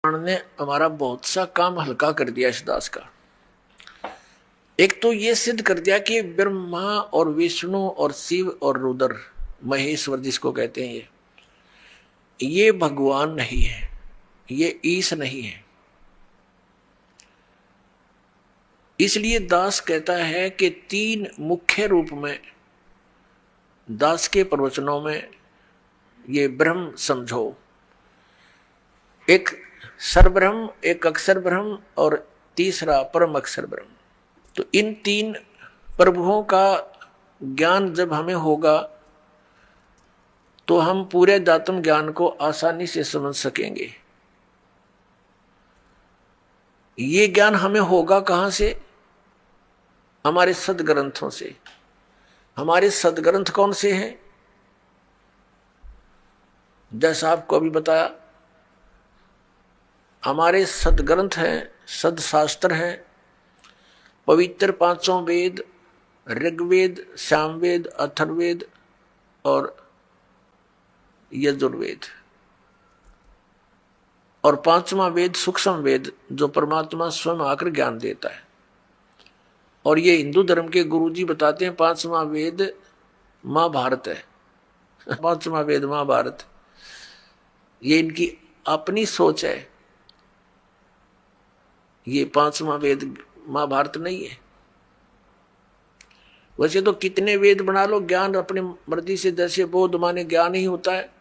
ने हमारा बहुत सा काम हल्का कर दिया इस दास का। एक तो ये सिद्ध कर दिया कि ब्रह्मा और विष्णु और शिव और रुद्र महेश्वर जिसको कहते हैं ये भगवान नहीं है, ये ईश नहीं है। इसलिए दास कहता है कि तीन मुख्य रूप में दास के प्रवचनों में ये ब्रह्म समझो, एक सरब्रह्म, एक अक्षर ब्रह्म और तीसरा परम अक्षर ब्रह्म। तो इन तीन प्रभुओं का ज्ञान जब हमें होगा तो हम पूरे दातम ज्ञान को आसानी से समझ सकेंगे। ये ज्ञान हमें होगा कहां से? हमारे सदग्रंथों से। हमारे सदग्रंथ कौन से हैं? जैसा आपको अभी बताया, हमारे सदग्रंथ हैं, सदशास्त्र हैं, पवित्र पांचों वेद, ऋग्वेद, सामवेद, अथर्ववेद और यजुर्वेद, और पांचवा वेद सूक्ष्म वेद जो परमात्मा स्वयं आकर ज्ञान देता है। और ये हिंदू धर्म के गुरुजी बताते हैं पांचवा वेद महाभारत है। पांचवा वेद महाभारत, ये इनकी अपनी सोच है। ये पांचवा वेद महाभारत नहीं है। वैसे तो कितने वेद बना लो, ज्ञान अपने मर्जी से, जैसे बोध माने ज्ञान ही होता है।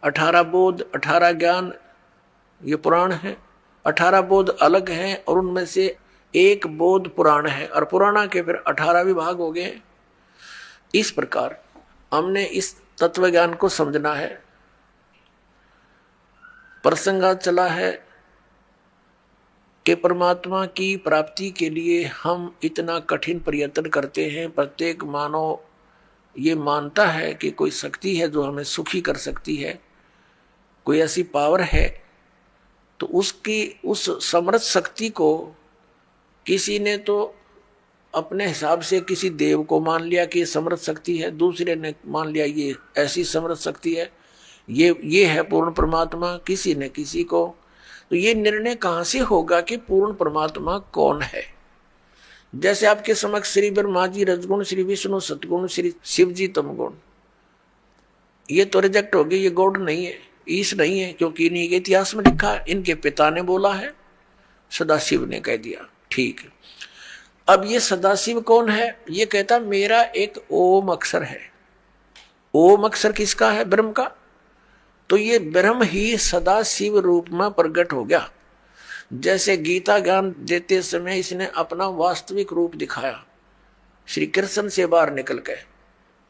18 बोध 18 ज्ञान ये पुराण है। 18 बोध अलग हैं और उनमें से एक बोध पुराण है, और पुराणा के फिर 18 विभाग हो गए। इस प्रकार हमने इस तत्व ज्ञान को समझना है। प्रसंग चला है कि परमात्मा की प्राप्ति के लिए हम इतना कठिन प्रयत्न करते हैं। प्रत्येक मानव ये मानता है कि कोई शक्ति है जो हमें सुखी कर सकती है, कोई ऐसी पावर है। तो उसकी उस समर्थ शक्ति को किसी ने तो अपने हिसाब से किसी देव को मान लिया कि ये समर्थ शक्ति है, दूसरे ने मान लिया ये ऐसी समर्थ शक्ति है, ये है पूर्ण परमात्मा, किसी ने किसी को। तो ये निर्णय कहां से होगा कि पूर्ण परमात्मा कौन है? जैसे आपके समक्ष श्री ब्रह्मा जी रजगुण, श्री विष्णु सतगुण, श्री शिव जी तमगुण, ये तो रिजेक्ट हो गए, ये गॉड नहीं है, ईश नहीं है, क्योंकि इन्हीं के इतिहास में लिखा है, इनके पिता ने बोला है, सदाशिव ने कह दिया। ठीक, अब ये सदाशिव कौन है? ये कहता मेरा एक ओम अक्षर है। ओम अक्षर किसका है? ब्रह्म का। तो ये ब्रह्म ही सदाशिव रूप में प्रकट हो गया। जैसे गीता ज्ञान देते समय इसने अपना वास्तविक रूप दिखाया श्री कृष्ण से बाहर निकल के,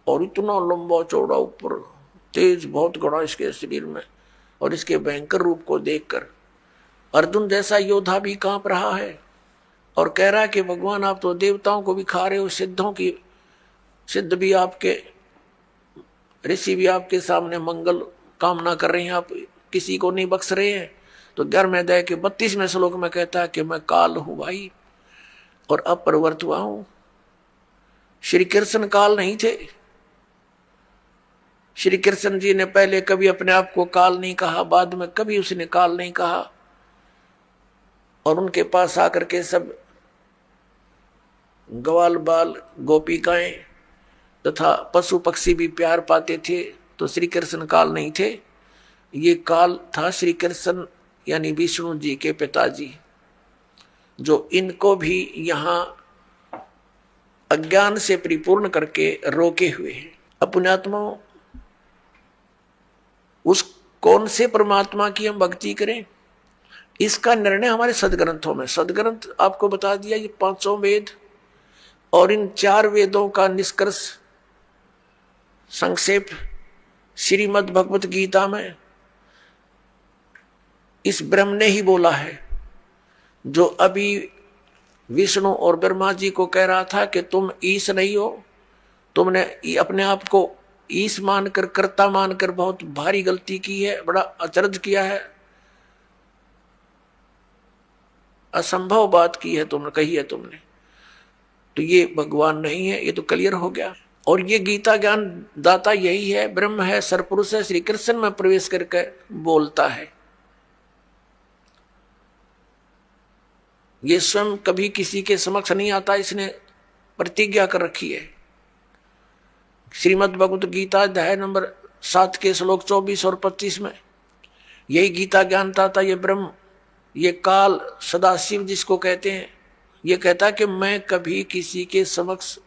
और इतना लंबा चौड़ा, ऊपर तेज बहुत बड़ा इसके शरीर में, और इसके भयंकर रूप को देखकर अर्जुन जैसा योद्धा भी कांप रहा है और कह रहा है कि भगवान आप तो देवताओं को भी खा रहे हो, सिद्धों की सिद्ध भी आपके, ऋषि भी आपके सामने मंगल कामना कर रहे हैं, आप किसी को नहीं बख्श रहे हैं। तो 11वें अध्याय के 32वें श्लोक में कहता है कि मैं काल हूं भाई और अपरिवर्त हुआ हूं। श्री कृष्ण काल नहीं थे। श्री कृष्ण जी ने पहले कभी अपने आप को काल नहीं कहा, बाद में कभी उसने काल नहीं कहा, और उनके पास आकर के सब ग्वाल बाल गोपिकाएं तथा पशु पक्षी भी प्यार पाते थे। तो श्री कृष्ण काल नहीं थे, ये काल था श्री कृष्ण यानी विष्णु जी के पिताजी, जो इनको भी यहां अज्ञान से परिपूर्ण करके रोके हुए हैं। अपनात्मा उस कौन से परमात्मा की हम भक्ति करें, इसका निर्णय हमारे सदग्रंथों में। सदग्रंथ आपको बता दिया, ये पांचों वेद और इन 4 वेदों का निष्कर्ष संक्षेप श्रीमद् भगवत गीता में इस ब्रह्म ने ही बोला है, जो अभी विष्णु और ब्रह्मा जी को कह रहा था कि तुम ईश नहीं हो, तुमने अपने आप को ईश मानकर, कर्ता मानकर बहुत भारी गलती की है, बड़ा अचरज किया है, असंभव बात की है तुमने, कही है तुमने। तो ये भगवान नहीं है, ये तो क्लियर हो गया। और ये गीता ज्ञान दाता यही है, ब्रह्म है, सरपुरुष है, श्री कृष्ण में प्रवेश करके बोलता है। ये स्वयं कभी किसी के समक्ष नहीं आता, इसने प्रतिज्ञा कर रखी है। श्रीमद् भगवत गीता अध्याय नंबर 7 के श्लोक 24 और 25 में यही गीता ज्ञानता था। ये ब्रह्म, ये काल, सदाशिव जिसको कहते हैं, ये कहता कि मैं कभी किसी के समक्ष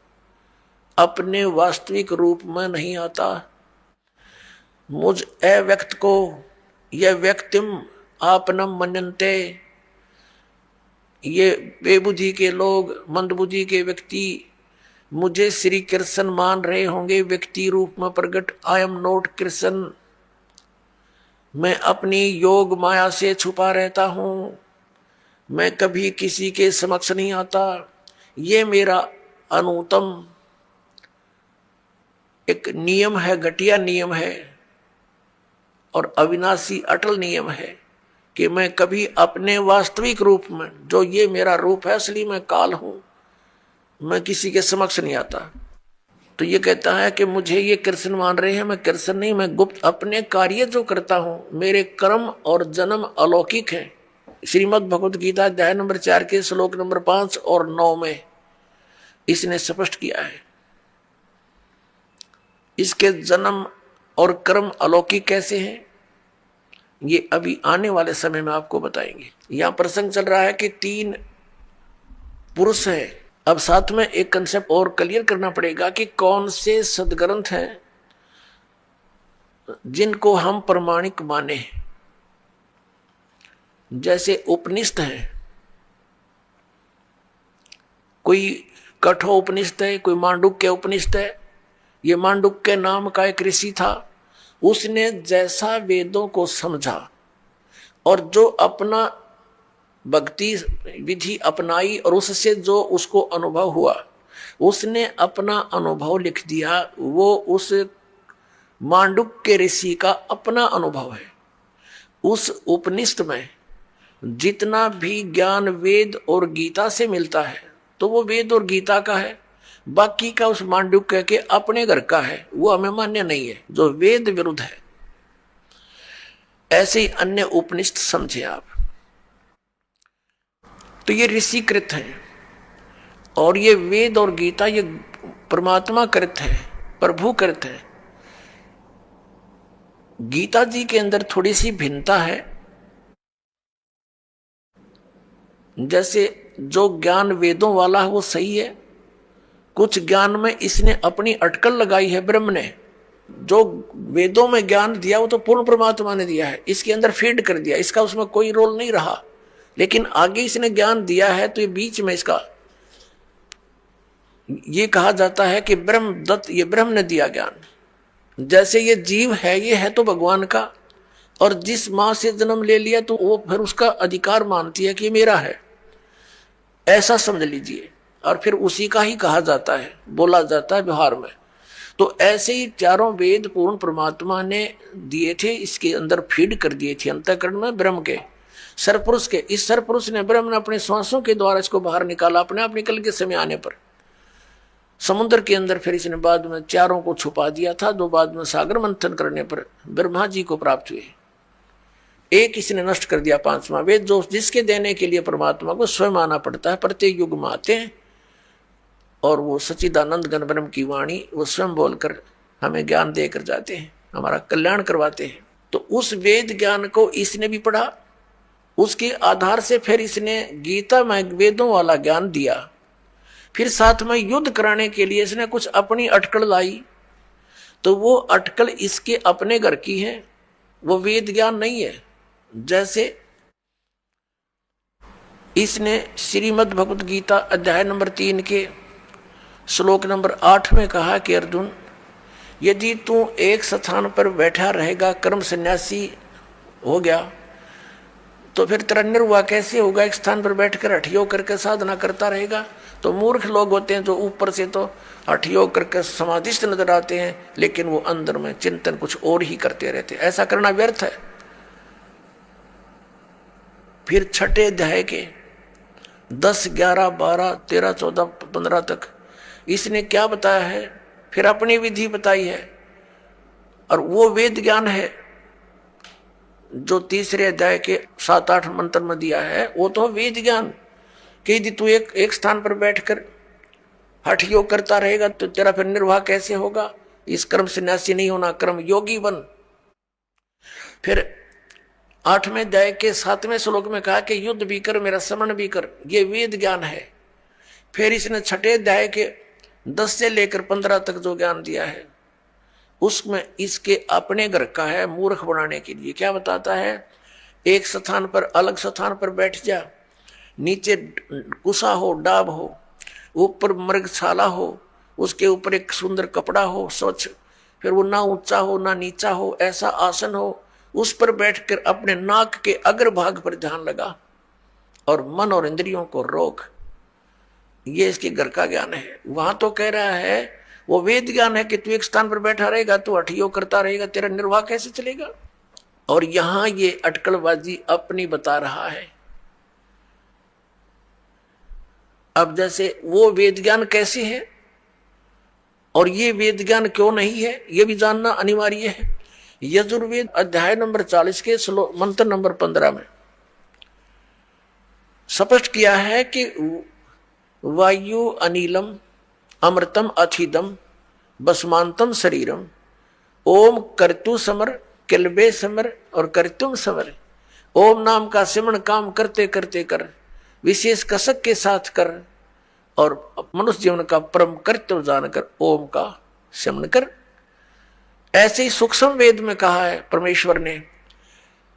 अपने वास्तविक रूप में नहीं आता। मुझ अव्यक्त को यह व्यक्तिम आपनम मनन्ते, ये बेबुद्धि के लोग, मंदबुद्धि के व्यक्ति मुझे श्री कृष्ण मान रहे होंगे व्यक्ति रूप में प्रकट। आई एम नॉट कृष्ण, मैं अपनी योग माया से छुपा रहता हूं, मैं कभी किसी के समक्ष नहीं आता। ये मेरा अनुत्तम एक नियम है, घटिया नियम है और अविनाशी अटल नियम है कि मैं कभी अपने वास्तविक रूप में, जो ये मेरा रूप है असली, मैं काल हूं, मैं किसी के समक्ष नहीं आता। तो ये कहता है कि मुझे ये कृष्ण मान रहे हैं, मैं कृष्ण नहीं, मैं गुप्त अपने कार्य जो करता हूं, मेरे कर्म और जन्म अलौकिक हैं। श्रीमद् भगवत गीता अध्याय नंबर 4 के श्लोक नंबर 5 और 9 में इसने स्पष्ट किया है। इसके जन्म और कर्म अलौकिक कैसे हैं, ये अभी आने वाले समय में आपको बताएंगे। यहां प्रसंग चल रहा है कि 3 पुरुष हैं। अब साथ में एक कंसेप्ट और क्लियर करना पड़ेगा कि कौन से सदग्रंथ हैं जिनको हम प्रमाणिक माने। जैसे उपनिषद हैं, कोई कठो उपनिषद है, कोई मांडुक्य उपनिषद है। ये मांडुक्य नाम का एक ऋषि था, उसने जैसा वेदों को समझा और जो अपना भक्ति विधि अपनाई और उससे जो उसको अनुभव हुआ, उसने अपना अनुभव लिख दिया। वो उस मांडुक्य ऋषि का अपना अनुभव है। उस उपनिषद में जितना भी ज्ञान वेद और गीता से मिलता है तो वो वेद और गीता का है, बाकी का उस मांडुक्य के अपने घर का है, वो हमें मान्य नहीं है, जो वेद विरुद्ध है। ऐसे ही अन्य उपनिषद समझे आप। तो ये ऋषिकृत है और ये वेद और गीता ये परमात्मा कृत है, प्रभु कृत है। गीता जी के अंदर थोड़ी सी भिन्नता है। जैसे जो ज्ञान वेदों वाला है वो सही है, कुछ ज्ञान में इसने अपनी अटकल लगाई है। ब्रह्म ने जो वेदों में ज्ञान दिया वो तो पूर्ण परमात्मा ने दिया है, इसके अंदर फीड कर दिया, इसका उसमें कोई रोल नहीं रहा। लेकिन आगे इसने ज्ञान दिया है तो ये बीच में इसका ये कहा जाता है कि ब्रह्म दत्त, ये ब्रह्म ने दिया ज्ञान। जैसे ये जीव है, ये है तो भगवान का, और जिस मां से जन्म ले लिया तो वो फिर उसका अधिकार मानती है कि मेरा है, ऐसा समझ लीजिए। और फिर उसी का ही कहा जाता है, बोला जाता है व्यवहार में। तो ऐसे ही चारों वेद पूर्ण परमात्मा ने दिए थे, इसके अंदर फीड कर दिए थे अंतःकरण में ब्रह्म के, सरपुरुष के। इस सरपुरुष ने, ब्रह्म ने अपने श्वासों के द्वारा इसको बाहर निकाला। अपने आप निकल के समय आने पर समुद्र के अंदर फिर इसने बाद में चारों को छुपा दिया था, जो बाद में सागर मंथन करने पर ब्रह्मा जी को प्राप्त हुए। एक इसने नष्ट कर दिया, 5वां वेद, जो जिसके देने के लिए परमात्मा को स्वयं आना पड़ता है। प्रत्येक युग में आते हैं और वो सच्चिदानंद घन ब्रह्म की वाणी वो स्वयं बोलकर हमें ज्ञान देकर जाते हैं, हमारा कल्याण करवाते हैं। तो उस वेद ज्ञान को इसने भी पढ़ा, उसके आधार से फिर इसने गीता में वेदों वाला ज्ञान दिया। फिर साथ में युद्ध कराने के लिए इसने कुछ अपनी अटकल लाई, तो वो अटकल इसके अपने घर की है, वो वेद ज्ञान नहीं है। जैसे इसने श्रीमद् भगवत गीता अध्याय नंबर 3 के श्लोक नंबर 8 में कहा कि अर्जुन, यदि तू एक स्थान पर बैठा रहेगा, कर्म सन्यासी हो गया, तो फिर तेरा निर्वाह कैसे होगा? एक स्थान पर बैठकर हठ योग करके साधना करता रहेगा। तो मूर्ख लोग होते हैं जो ऊपर से तो हठ योग करके समाधिस्थ नजर आते हैं, लेकिन वो अंदर में चिंतन कुछ और ही करते रहते हैं। ऐसा करना व्यर्थ है। फिर छठे अध्याय के 10, 11, 12, 13, 14, 15 तक इसने क्या बताया है? फिर अपनी विधि बताई है, और वो वेद ज्ञान है जो तीसरे अध्याय के 7, 8 मंत्र में दिया है। वो तो वेद ज्ञान कि यदि तू एक स्थान पर बैठकर हठ योग करता रहेगा तो तेरा फिर निर्वाह कैसे होगा? इस कर्म सन्यासी नहीं होना, कर्म योगी बन। फिर 8वें अध्याय के 7वें श्लोक में कहा कि युद्ध भी कर, मेरा स्मरण भी कर, ये वेद ज्ञान है। फिर इसने 6ठे अध्याय के 10 से लेकर 15 तक जो ज्ञान दिया है उसमें इसके अपने घर का है मूर्ख बनाने के लिए। क्या बताता है? एक स्थान पर, अलग स्थान पर बैठ जा, नीचे कुसा हो, डाब हो, ऊपर मृगशाला हो, उसके ऊपर एक सुंदर कपड़ा हो स्वच्छ, फिर वो ना ऊंचा हो ना नीचा हो, ऐसा आसन हो, उस पर बैठकर अपने नाक के अग्रभाग पर ध्यान लगा और मन और इंद्रियों को रोक। ये इसके घर का ज्ञान है। वहां तो कह रहा है वो वेद ज्ञान है कि तू एक स्थान पर बैठा रहेगा, तू हठ योग करता रहेगा, तेरा निर्वाह कैसे चलेगा? और यहां ये अटकलबाजी अपनी बता रहा है। अब जैसे वो वेद ज्ञान कैसे है और ये वेद ज्ञान क्यों नहीं है, ये भी जानना अनिवार्य है। यजुर्वेद अध्याय नंबर 40 के मंत्र नंबर 15 में स्पष्ट किया है कि वायु अनिलम अमृतम अथिदम बसमांतम शरीरम ओम कर्तु समर किलबे समर और कर्तुम समर। ओम नाम का सिमरण काम करते करते कर, विशेष कसक के साथ कर और मनुष्य जीवन का परम कर्तव्य जानकर ओम का सिमरण कर। ऐसे ही सूक्ष्म वेद में कहा है परमेश्वर ने,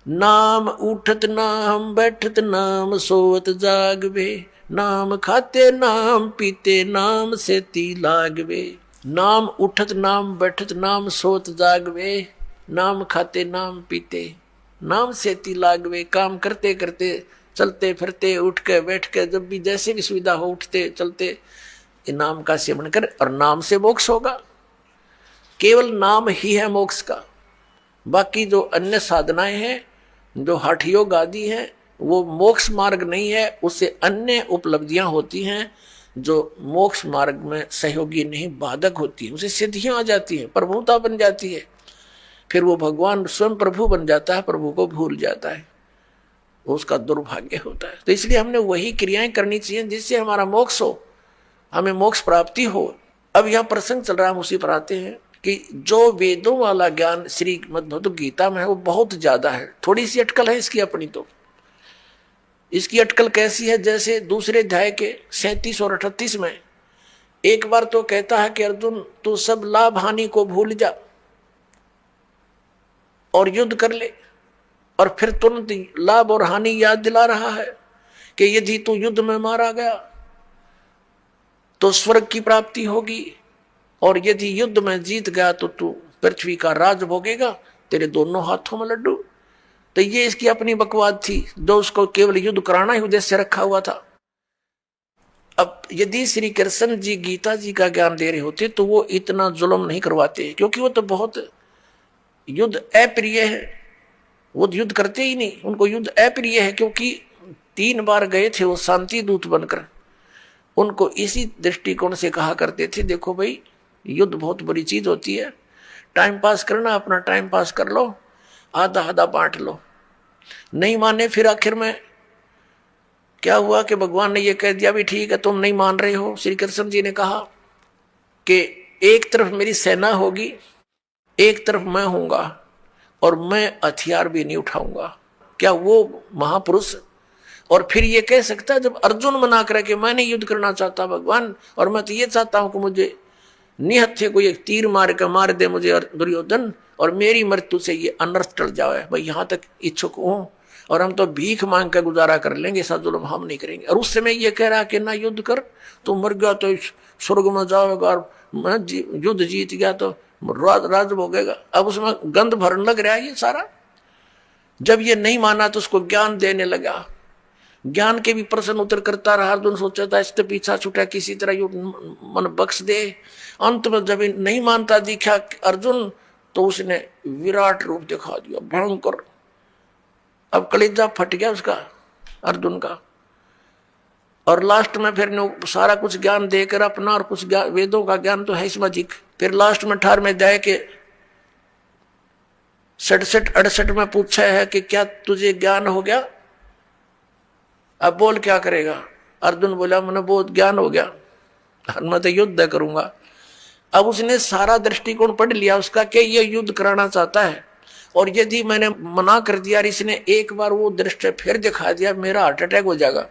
नाम उठत नाम बैठत नाम सोवत जागवे, नाम खाते नाम पीते नाम सेती लागवे। नाम उठत नाम बैठत नाम सोत जागवे, नाम खाते नाम पीते नाम सेती लागवे। काम करते करते, चलते फिरते, उठ के बैठ के, जब भी जैसे भी सुविधा हो, उठते चलते नाम का सेवन कर और नाम से मोक्ष होगा। केवल नाम ही है मोक्ष का। बाकी जो अन्य साधनाएं हैं, जो हठ योग आदि हैं, वो मोक्ष मार्ग नहीं है। उससे अन्य उपलब्धियां होती हैं जो मोक्ष मार्ग में सहयोगी नहीं, बाधक होती है। उसे सिद्धियां आ जाती हैं, प्रभुता बन जाती है, फिर वो भगवान स्वयं प्रभु बन जाता है, प्रभु को भूल जाता है, उसका दुर्भाग्य होता है। तो इसलिए हमने वही क्रियाएं करनी चाहिए जिससे हमारा मोक्ष हो, हमें मोक्ष प्राप्ति हो। अब यह प्रसंग चल रहा है, हम उसी पर आते हैं कि जो वेदों वाला ज्ञान श्री मद्भगवत गीता में है वो बहुत ज्यादा है। थोड़ी सी अटकल है इसकी अपनी। तो इसकी अटकल कैसी है? जैसे दूसरे अध्याय के 37 और 38 में एक बार तो कहता है कि अर्जुन तू सब लाभ हानि को भूल जा और युद्ध कर ले, और फिर तुरंत लाभ और हानि याद दिला रहा है कि यदि तू युद्ध में मारा गया तो स्वर्ग की प्राप्ति होगी, और यदि युद्ध में जीत गया तो तू पृथ्वी का राज भोगेगा, तेरे दोनों हाथों में लड्डू। तो ये इसकी अपनी बकवाद थी, जो उसको केवल युद्ध कराना ही उद्देश्य रखा हुआ था। अब यदि श्री कृष्ण जी गीता जी का ज्ञान दे रहे होते तो वो इतना जुल्म नहीं करवाते, क्योंकि वो तो बहुत युद्ध अप्रिय है, वो युद्ध करते ही नहीं, उनको युद्ध अप्रिय है। क्योंकि 3 बार गए थे वो शांति दूत बनकर, उनको इसी दृष्टिकोण से कहा करते थे, देखो भाई युद्ध बहुत बड़ी चीज होती है, टाइम पास करना, अपना टाइम पास कर लो, आधा आधा बांट लो। नहीं माने, फिर आखिर में क्या हुआ कि भगवान ने ये कह दिया भी ठीक है तुम नहीं मान रहे हो। श्री कृष्ण जी ने कहा कि एक तरफ मेरी सेना होगी, एक तरफ मैं हूंगा, और मैं हथियार भी नहीं उठाऊंगा। क्या वो महापुरुष और फिर ये कह सकता है, जब अर्जुन मना करे कि मैं नहीं युद्ध करना चाहता भगवान, और मैं तो ये चाहता हूं कि मुझे निहत्थे को एक तीर मार कर मार दे मुझे दुर्योधन, और मेरी मृत्यु से ये अनर्थ टल जाए, भाई यहां तक इच्छुक हूं, और हम तो भीख मांग कर गुजारा कर लेंगे, ऐसा जुल्म हम नहीं करेंगे। और उस समय ये कह रहा कि ना युद्ध कर, तू मर गया तो स्वर्ग में जाओगा, और युद्ध जीत गया तो राज भोगेगा। अब उसमें गंध भरने लग रहा है ये सारा। जब ये नहीं माना तो उसको ज्ञान देने लगा, ज्ञान के भी प्रश्न उत्तर करता रहा। अर्जुन सोचा था इससे पीछा छूटा, किसी तरह यो मन बख्श दे। अंत में जब नहीं मानता दिखा अर्जुन, तो उसने विराट रूप दिखा दिया, भयंकर। अब कलेजा फट गया उसका, अर्जुन का। और लास्ट में फिर सारा कुछ ज्ञान देकर अपना, और कुछ वेदों का ज्ञान तो है इसमें अधिक। फिर लास्ट में 18वें अध्याय के 67-68 में पूछा है कि क्या तुझे ज्ञान हो गया, अब बोल क्या करेगा। अर्जुन बोला मैंने बहुत ज्ञान हो गया, मैं तो युद्ध करूंगा। अब उसने सारा दृष्टिकोण पढ़ लिया उसका कि ये युद्ध कराना चाहता है, और यदि मैंने मना कर दिया और इसने एक बार वो दृष्टि फिर दिखा दिया, मेरा हार्ट अटैक हो जाएगा,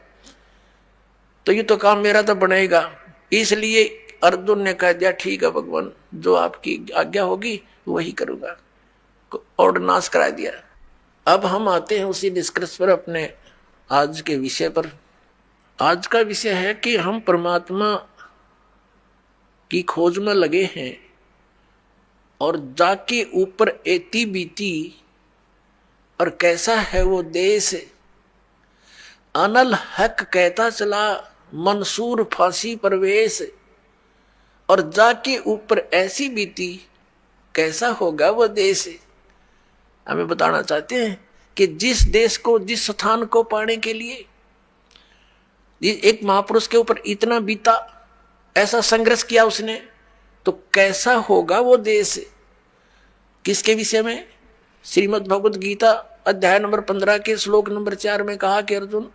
तो ये तो काम मेरा तो बनेगा। इसलिए अर्जुन ने कह दिया ठीक है भगवान, जो आपकी आज्ञा होगी वही करूंगा, और नाश करा दिया। अब हम आते हैं उसी निष्कर्ष पर अपने आज के विषय पर। आज का विषय है कि हम परमात्मा की खोज में लगे हैं, और जाके ऊपर एती बीती और कैसा है वो देश, अनल हक कहता चला मंसूर फांसी परवेश, और जाके ऊपर ऐसी बीती कैसा होगा वो देश। हमें बताना चाहते हैं कि जिस देश को, जिस स्थान को पाने के लिए एक महापुरुष के ऊपर इतना बीता, ऐसा संघर्ष किया उसने, तो कैसा होगा वो देश। किसके विषय में? श्रीमद् भगवद गीता अध्याय नंबर 15 के श्लोक नंबर 4 में कहा कि अर्जुन,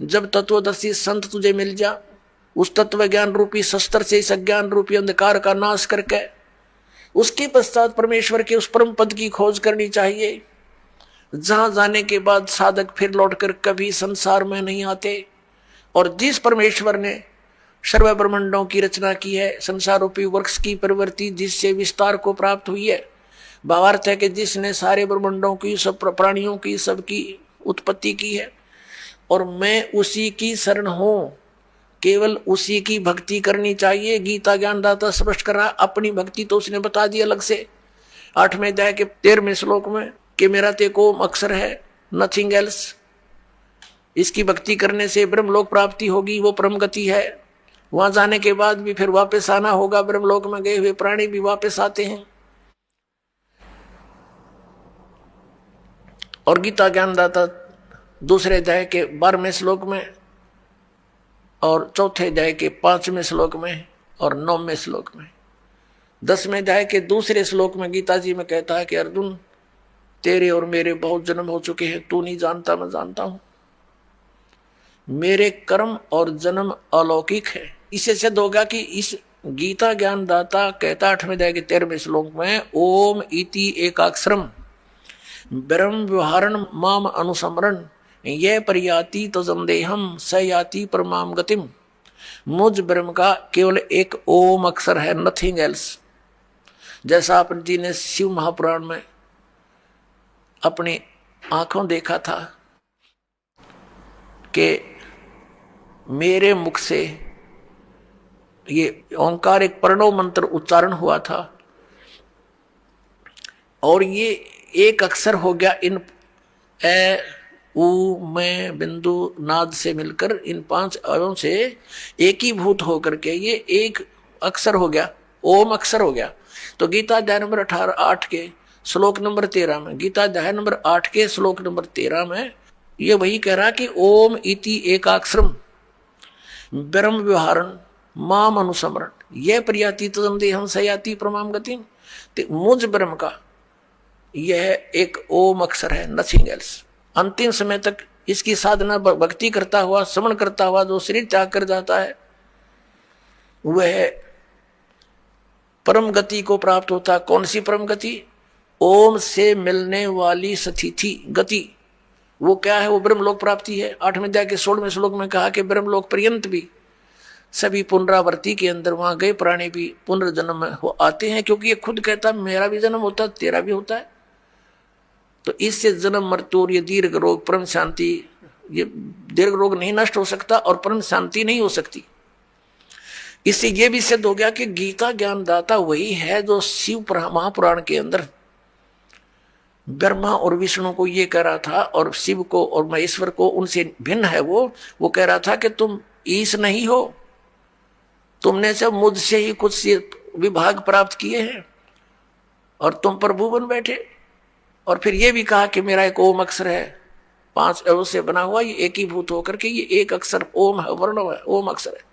जब तत्वदर्शी संत तुझे मिल जा, उस तत्व ज्ञान रूपी शस्त्र से इस अज्ञान रूपी अंधकार का नाश करके उसके पश्चात परमेश्वर के उस परम पद की खोज करनी चाहिए, जहां जाने के बाद साधक फिर लौटकर कभी संसार में नहीं आते। और जिस परमेश्वर ने सर्व ब्रह्मांडों की रचना की है, संसार रूपी वृक्ष की प्रवृत्ति जिससे विस्तार को प्राप्त हुई है, भावार्थ है कि जिसने सारे ब्रह्मांडों की, सब प्राणियों की, सबकी उत्पत्ति की है, और मैं उसी की शरण हूं, केवल उसी की भक्ति करनी चाहिए। गीता ज्ञानदाता स्पष्ट कर रहा, अपनी भक्ति तो उसने बता दी अलग से 8वें अध्याय के 13वें श्लोक में कि मेरा तेको अक्षर है, नथिंग एल्स। इसकी भक्ति करने से ब्रह्मलोक प्राप्ति होगी, वो परम गति है। वहां जाने के बाद भी फिर वापस आना होगा, ब्रह्मलोक में गए हुए प्राणी भी वापस आते हैं। और गीता ज्ञानदाता 2 अध्याय के 12वें श्लोक में और 4 अध्याय के 5वें श्लोक में और 9वें श्लोक में, 10वें अध्याय के 2 श्लोक में गीता जी में कहता है कि अर्जुन, तेरे और मेरे बहुत जन्म हो चुके हैं, तू नहीं जानता, मैं जानता हूं। मेरे कर्म और जन्म अलौकिक है। इससे सिद्ध होगा कि इस गीता ज्ञानदाता कहता 8वें अध्याय के 13वें श्लोक में, ओम इति एकाक्षरम ब्रह्म व्यवहारण माम अनुसमरण ये परियाति तो जमदेहम स याति परमाम गतिम। मुझ ब्रह्म का केवल एक ओम अक्षर है, नथिंग एल्स। जैसा आप जी ने शिव महापुराण में अपनी आंखों देखा था कि मेरे मुख से ये ओंकार एक प्रणव मंत्र उच्चारण हुआ था, और ये एक अक्षर हो गया इन ए उ में बिंदु नाद से मिलकर इन 5 अवयों से एकीभूत होकर के ये एक अक्षर हो गया, ओम अक्षर हो गया। तो गीता अध्याय नंबर 8 के श्लोक नंबर 13 में, गीता अध्याय नंबर 8 के श्लोक नंबर 13 में ये वही कह रहा कि ओम इति एकाक्षरम ब्रह्म व्यवहारण माम अनुसमरण यह प्रयाति तदम देहम सयाति प्रमाम गति। मुझ ब्रह्म का यह एक ओम अक्षर है, नथिंग एल्स। अंतिम समय तक इसकी साधना भक्ति करता हुआ, श्रवण करता हुआ जो शरीर त्याग कर जाता है, वह परम गति को प्राप्त होता। कौन सी परम गति? ओम से मिलने वाली स्थिति गति। वो क्या है? वो ब्रह्मलोक प्राप्ति है। 8वें अध्याय के 16वें श्लोक में कहा कि ब्रह्मलोक पर्यंत भी सभी पुनरावृत्ति के अंदर वहां गए प्राणी भी पुनर्जन्म में हो आते हैं, क्योंकि ये खुद कहता मेरा भी जन्म होता है, तेरा भी होता है। तो इससे जन्म मृत्यु और ये दीर्घ रोग परम शांति, ये दीर्घ रोग नहीं नष्ट हो सकता और परम शांति नहीं हो सकती। इससे ये भी सिद्ध हो गया कि गीता ज्ञानदाता वही है जो शिव महापुराण के अंदर ब्रह्मा और विष्णु को ये कह रहा था, और शिव को और महेश्वर को उनसे भिन्न है। वो कह रहा था कि तुम ईश नहीं हो, तुमने सब मुझसे ही कुछ विभाग प्राप्त किए हैं और तुम प्रभु बन बैठे। और फिर ये भी कहा कि मेरा एक ओम अक्षर है, 5 अवयव से बना हुआ, ये एकीभूत होकर के ये एक अक्षर ओम है, वर्ण है, ओम अक्षर है।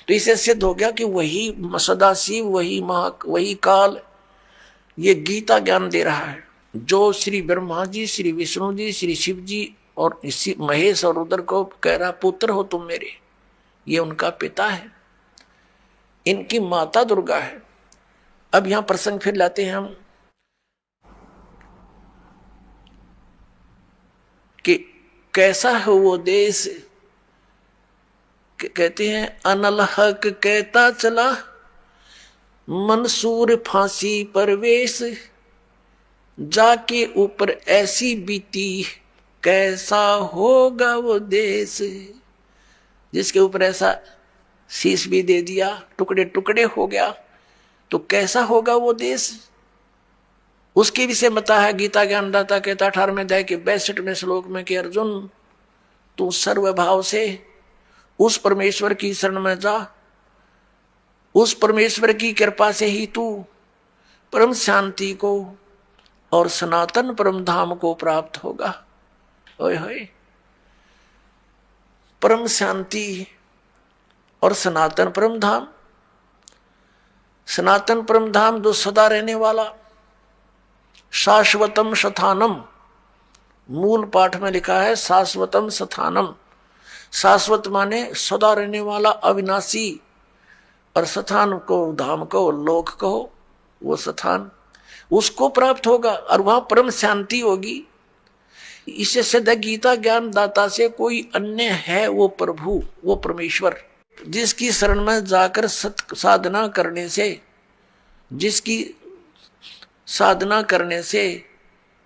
तो इसे सिद्ध हो गया कि वही सदाशिव, वही काल ये गीता ज्ञान दे रहा है, जो श्री ब्रह्मा जी, श्री विष्णु जी, श्री शिव जी और इसी महेश और रुद्र को कह रहा पुत्र हो तुम मेरे, ये उनका पिता है, इनकी माता दुर्गा है। अब यहां प्रसंग फिर लाते हैं हम कि कैसा है वो देश। कहते हैं अनल हक कहता चला, मंसूर फांसी परवेश, जाके ऊपर ऐसी बीती, कैसा होगा वो देश। जिसके ऊपर ऐसा शीश भी दे दिया, टुकड़े टुकड़े हो गया, तो कैसा होगा वो देश। उसके विषय बता है गीता ज्ञानदाता कहता 18वें अध्याय के 62वें श्लोक में कि अर्जुन तू सर्वभाव से उस परमेश्वर की शरण में जा, उस परमेश्वर की कृपा से ही तू परम शांति को और सनातन परम धाम को प्राप्त होगा। ओए होए, परम शांति और सनातन परम धाम। सनातन परम धाम जो सदा रहने वाला, शाश्वतम स्थानम, मूल पाठ में लिखा है शाश्वतम स्थानम। शाश्वत माने सदा रहने वाला, अविनाशी, और स्थान को धाम को लोक को, वो स्थान उसको प्राप्त होगा और वहां परम शांति होगी। इससे सिद्ध गीता ज्ञान दाता से कोई अन्य है वो प्रभु, वो परमेश्वर, जिसकी शरण में जाकर सत साधना करने से, जिसकी साधना करने से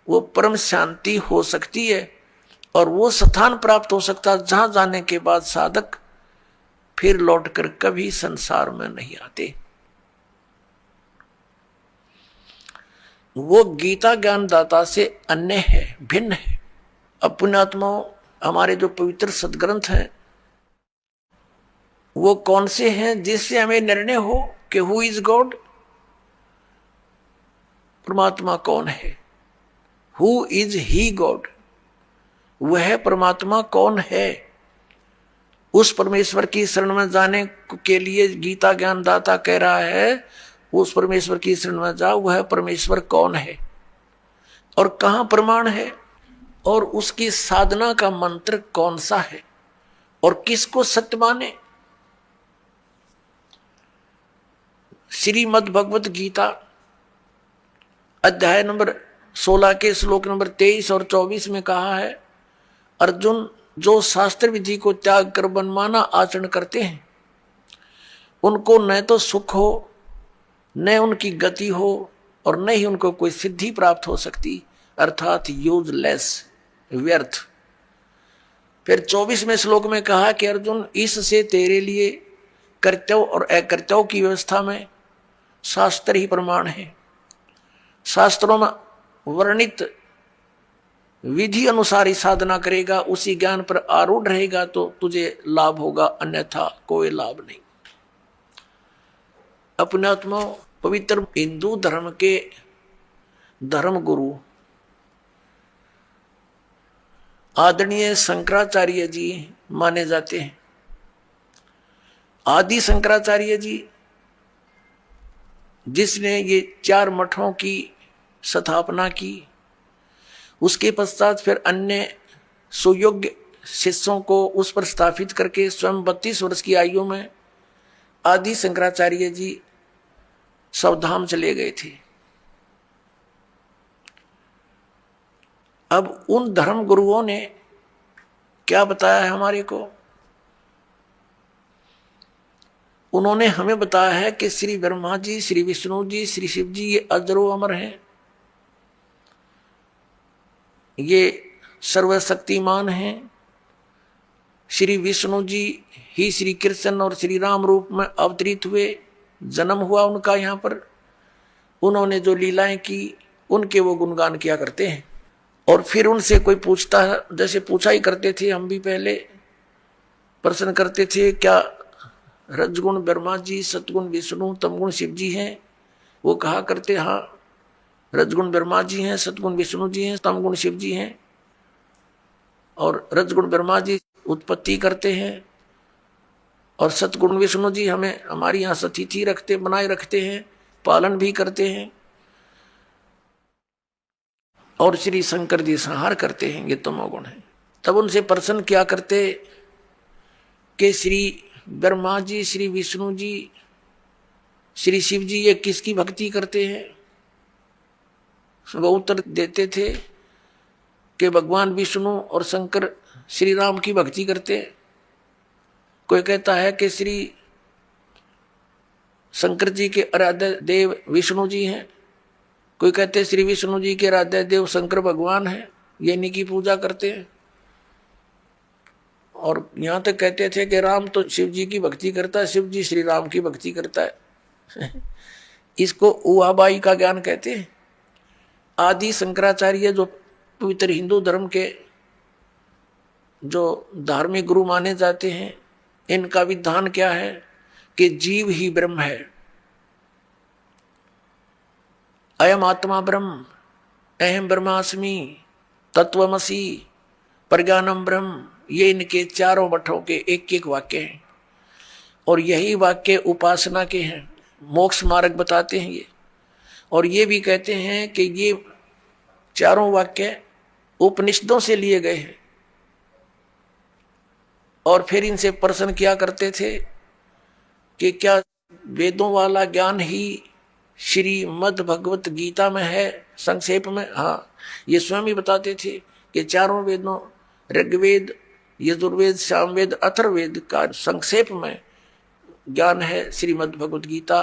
वो परम शांति हो सकती है और वो स्थान प्राप्त हो सकता है जहां जाने के बाद साधक फिर लौटकर कभी संसार में नहीं आते। वो गीता ज्ञान दाता से अन्य है, भिन्न है। अब पुण्यात्माओं, हमारे जो पवित्र सदग्रंथ हैं वो कौन से हैं जिससे हमें निर्णय हो कि हु इज गॉड, परमात्मा कौन है, हु इज ही गॉड, वह परमात्मा कौन है। उस परमेश्वर की शरण में जाने के लिए गीता ज्ञान दाता कह रहा है उस परमेश्वर की शरण में जाओ, वह परमेश्वर कौन है और कहां प्रमाण है और उसकी साधना का मंत्र कौन सा है और किसको सत्य माने। श्रीमद् भगवत गीता अध्याय नंबर 16 के श्लोक नंबर 23 और 24 में कहा है, अर्जुन जो शास्त्र विधि को त्याग कर मनमाना आचरण करते हैं उनको न तो सुख हो, न उनकी गति हो और न ही उनको कोई सिद्धि प्राप्त हो सकती, अर्थात यूजलेस, व्यर्थ। फिर 24वें श्लोक में कहा कि अर्जुन इससे तेरे लिए कर्तव्य और अकर्तव्य की व्यवस्था में शास्त्र ही प्रमाण है। शास्त्रों में वर्णित विधि अनुसार ही साधना करेगा, उसी ज्ञान पर आरूढ़ रहेगा तो तुझे लाभ होगा, अन्यथा कोई लाभ नहीं। अपने आत्मा पवित्र हिंदू धर्म के धर्म गुरु आदरणीय शंकराचार्य जी माने जाते हैं। आदि शंकराचार्य जी जिसने ये 4 मठों की स्थापना की, उसके पश्चात फिर अन्य सुयोग्य शिष्यों को उस पर स्थापित करके स्वयं 32 वर्ष की आयु में आदि शंकराचार्य जी स्वधाम चले गए थे। अब उन धर्म गुरुओं ने क्या बताया है हमारे को, उन्होंने हमें बताया है कि श्री ब्रह्मा जी, श्री विष्णु जी, श्री शिव जी ये अजरो अमर हैं, ये सर्वशक्तिमान हैं। श्री विष्णु जी ही श्री कृष्ण और श्री राम रूप में अवतरित हुए, जन्म हुआ उनका यहाँ पर, उन्होंने जो लीलाएं की उनके वो गुणगान किया करते हैं। और फिर उनसे कोई पूछता है, जैसे पूछा ही करते थे हम भी पहले, प्रश्न करते थे क्या रजगुण ब्रह्मा जी, सतगुण विष्णु, तमगुण शिव जी हैं। वो कहा करते हाँ रजगुण ब्रह्मा जी हैं, सतगुण विष्णु जी हैं, तमगुण शिव जी हैं। और रजगुण ब्रह्मा जी उत्पत्ति करते हैं और सतगुण विष्णु जी हमें हमारी यहाँ सतिथि रखते, बनाए रखते हैं, पालन भी करते हैं। और श्री शंकर जी संहार करते हैं, ये तमोगुण है। तब उनसे प्रश्न किया करते कि श्री ब्रह्मा जी, श्री विष्णु जी, श्री शिव जी ये किसकी भक्ति करते हैं? वो उत्तर देते थे कि भगवान विष्णु और शंकर श्री राम की भक्ति करते हैं। कोई कहता है कि श्री शंकर जी के आराध्य देव विष्णु जी हैं, कोई कहते हैं श्री विष्णु जी के आराध्य देव शंकर भगवान हैं, ये इन्हीं की पूजा करते हैं। और यहाँ तक कहते थे कि राम तो शिव जी की भक्ति करता है, शिव जी श्री राम की भक्ति करता है। इसको उहाबाई का ज्ञान कहते हैं। आदि शंकराचार्य जो पवित्र हिंदू धर्म के जो धार्मिक गुरु माने जाते हैं, इनका विधान क्या है कि जीव ही ब्रह्म है। अयम आत्मा ब्रह्म, अहम ब्रह्मास्मि, तत्वमसि, प्रज्ञानम ब्रह्म, ये इनके चारों मठों के एक एक वाक्य हैं। और यही वाक्य उपासना के हैं, मोक्ष मार्ग बताते हैं ये। और ये भी कहते हैं कि ये चारों वाक्य उपनिषदों से लिए गए हैं। और फिर इनसे प्रश्न किया करते थे कि क्या वेदों वाला ज्ञान ही श्रीमद् भगवत गीता में है? संक्षेप में हाँ, ये स्वयं ही बताते थे कि चारों वेदों ऋग्वेद, यजुर्वेद, सामवेद, अथर्ववेद का संक्षेप में ज्ञान है श्रीमद् भगवत गीता,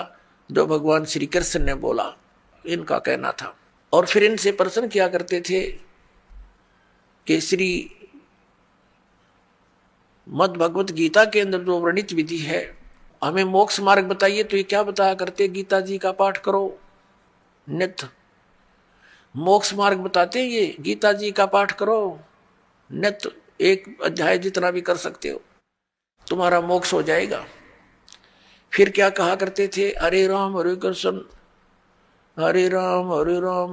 जो भगवान श्री कृष्ण ने बोला, इनका कहना था। और फिर इनसे प्रश्न किया करते थे कि श्री मद् भगवत गीता के अंदर जो वर्णित विधि है, हमें मोक्ष मार्ग बताइए। तो ये क्या बताया करते? गीता जी का पाठ करो नित्य, मोक्ष मार्ग बताते हैं ये। गीता जी का पाठ करो नित्य, एक अध्याय जितना भी कर सकते हो, तुम्हारा मोक्ष हो जाएगा। फिर क्या कहा करते थे? हरे राम हरे कृष्ण, हरे राम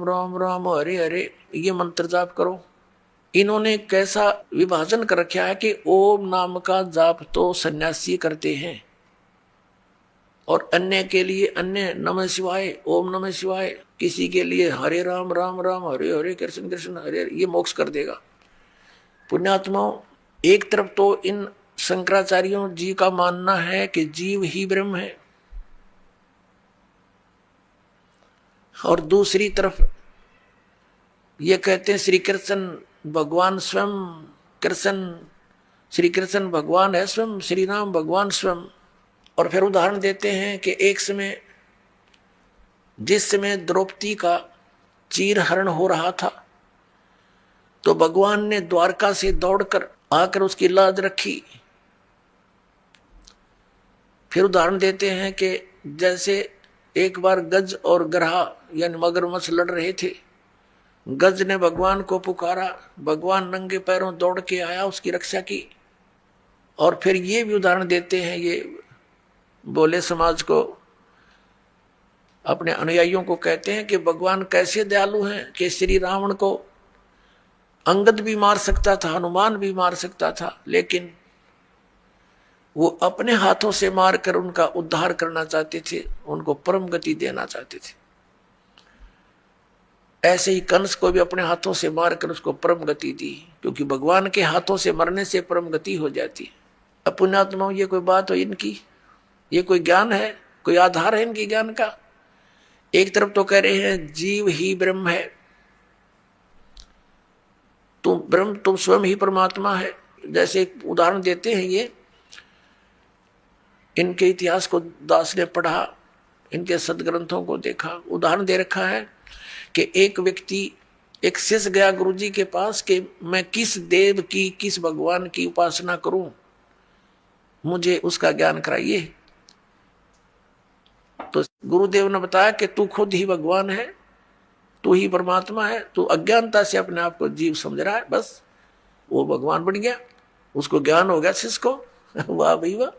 राम राम हरे हरे, ये मंत्र जाप करो। इन्होंने कैसा विभाजन कर रखा है कि ओम नाम का जाप तो सन्यासी करते हैं, और अन्य के लिए अन्य नमः शिवाय, ओम नमः शिवाय, किसी के लिए हरे राम राम हरे हरे, कृष्ण कृष्ण हरे हरे, ये मोक्ष कर देगा। पुण्यात्माओं, एक तरफ तो इन शंकराचार्यों जी का मानना है कि जीव ही ब्रह्म है, और दूसरी तरफ ये कहते हैं श्री कृष्ण भगवान स्वयं, कृष्ण श्री कृष्ण भगवान है स्वयं, श्री राम भगवान स्वयं। और फिर उदाहरण देते हैं कि एक समय, जिस समय द्रौपदी का चीरहरण हो रहा था, तो भगवान ने द्वारका से दौड़कर आकर उसकी लाज रखी। फिर उदाहरण देते हैं कि जैसे एक बार गज और गरहा यानी मगरमच्छ लड़ रहे थे, गज ने भगवान को पुकारा, भगवान नंगे पैरों दौड़ के आया, उसकी रक्षा की। और फिर ये भी उदाहरण देते हैं, ये बोले समाज को, अपने अनुयायियों को कहते हैं कि भगवान कैसे दयालु हैं कि श्री रावण को अंगद भी मार सकता था, हनुमान भी मार सकता था, लेकिन वो अपने हाथों से मारकर उनका उद्धार करना चाहते थे, उनको परम गति देना चाहते थे। ऐसे ही कंस को भी अपने हाथों से मारकर उसको परम गति दी, क्योंकि भगवान के हाथों से मरने से परम गति हो जाती है। अब पुण्यात्माओं, ये कोई बात हो इनकी? ये कोई ज्ञान है? कोई आधार है इनकी ज्ञान का? एक तरफ तो कह रहे हैं जीव ही ब्रह्म है, तुम ब्रह्म, तुम स्वयं ही परमात्मा है। जैसे एक उदाहरण देते हैं, ये इनके इतिहास को दास ने पढ़ा, इनके सदग्रंथों को देखा, उदाहरण दे रखा है कि एक व्यक्ति, एक शिष्य गया गुरुजी के पास कि मैं किस देव की, किस भगवान की उपासना करूं, मुझे उसका ज्ञान कराइए। तो गुरुदेव ने बताया कि तू खुद ही भगवान है, तू ही परमात्मा है, तू अज्ञानता से अपने आप को जीव समझ रहा है, बस वो भगवान बन गया, उसको ज्ञान हो गया शिष्य को। वाह भाई वाह,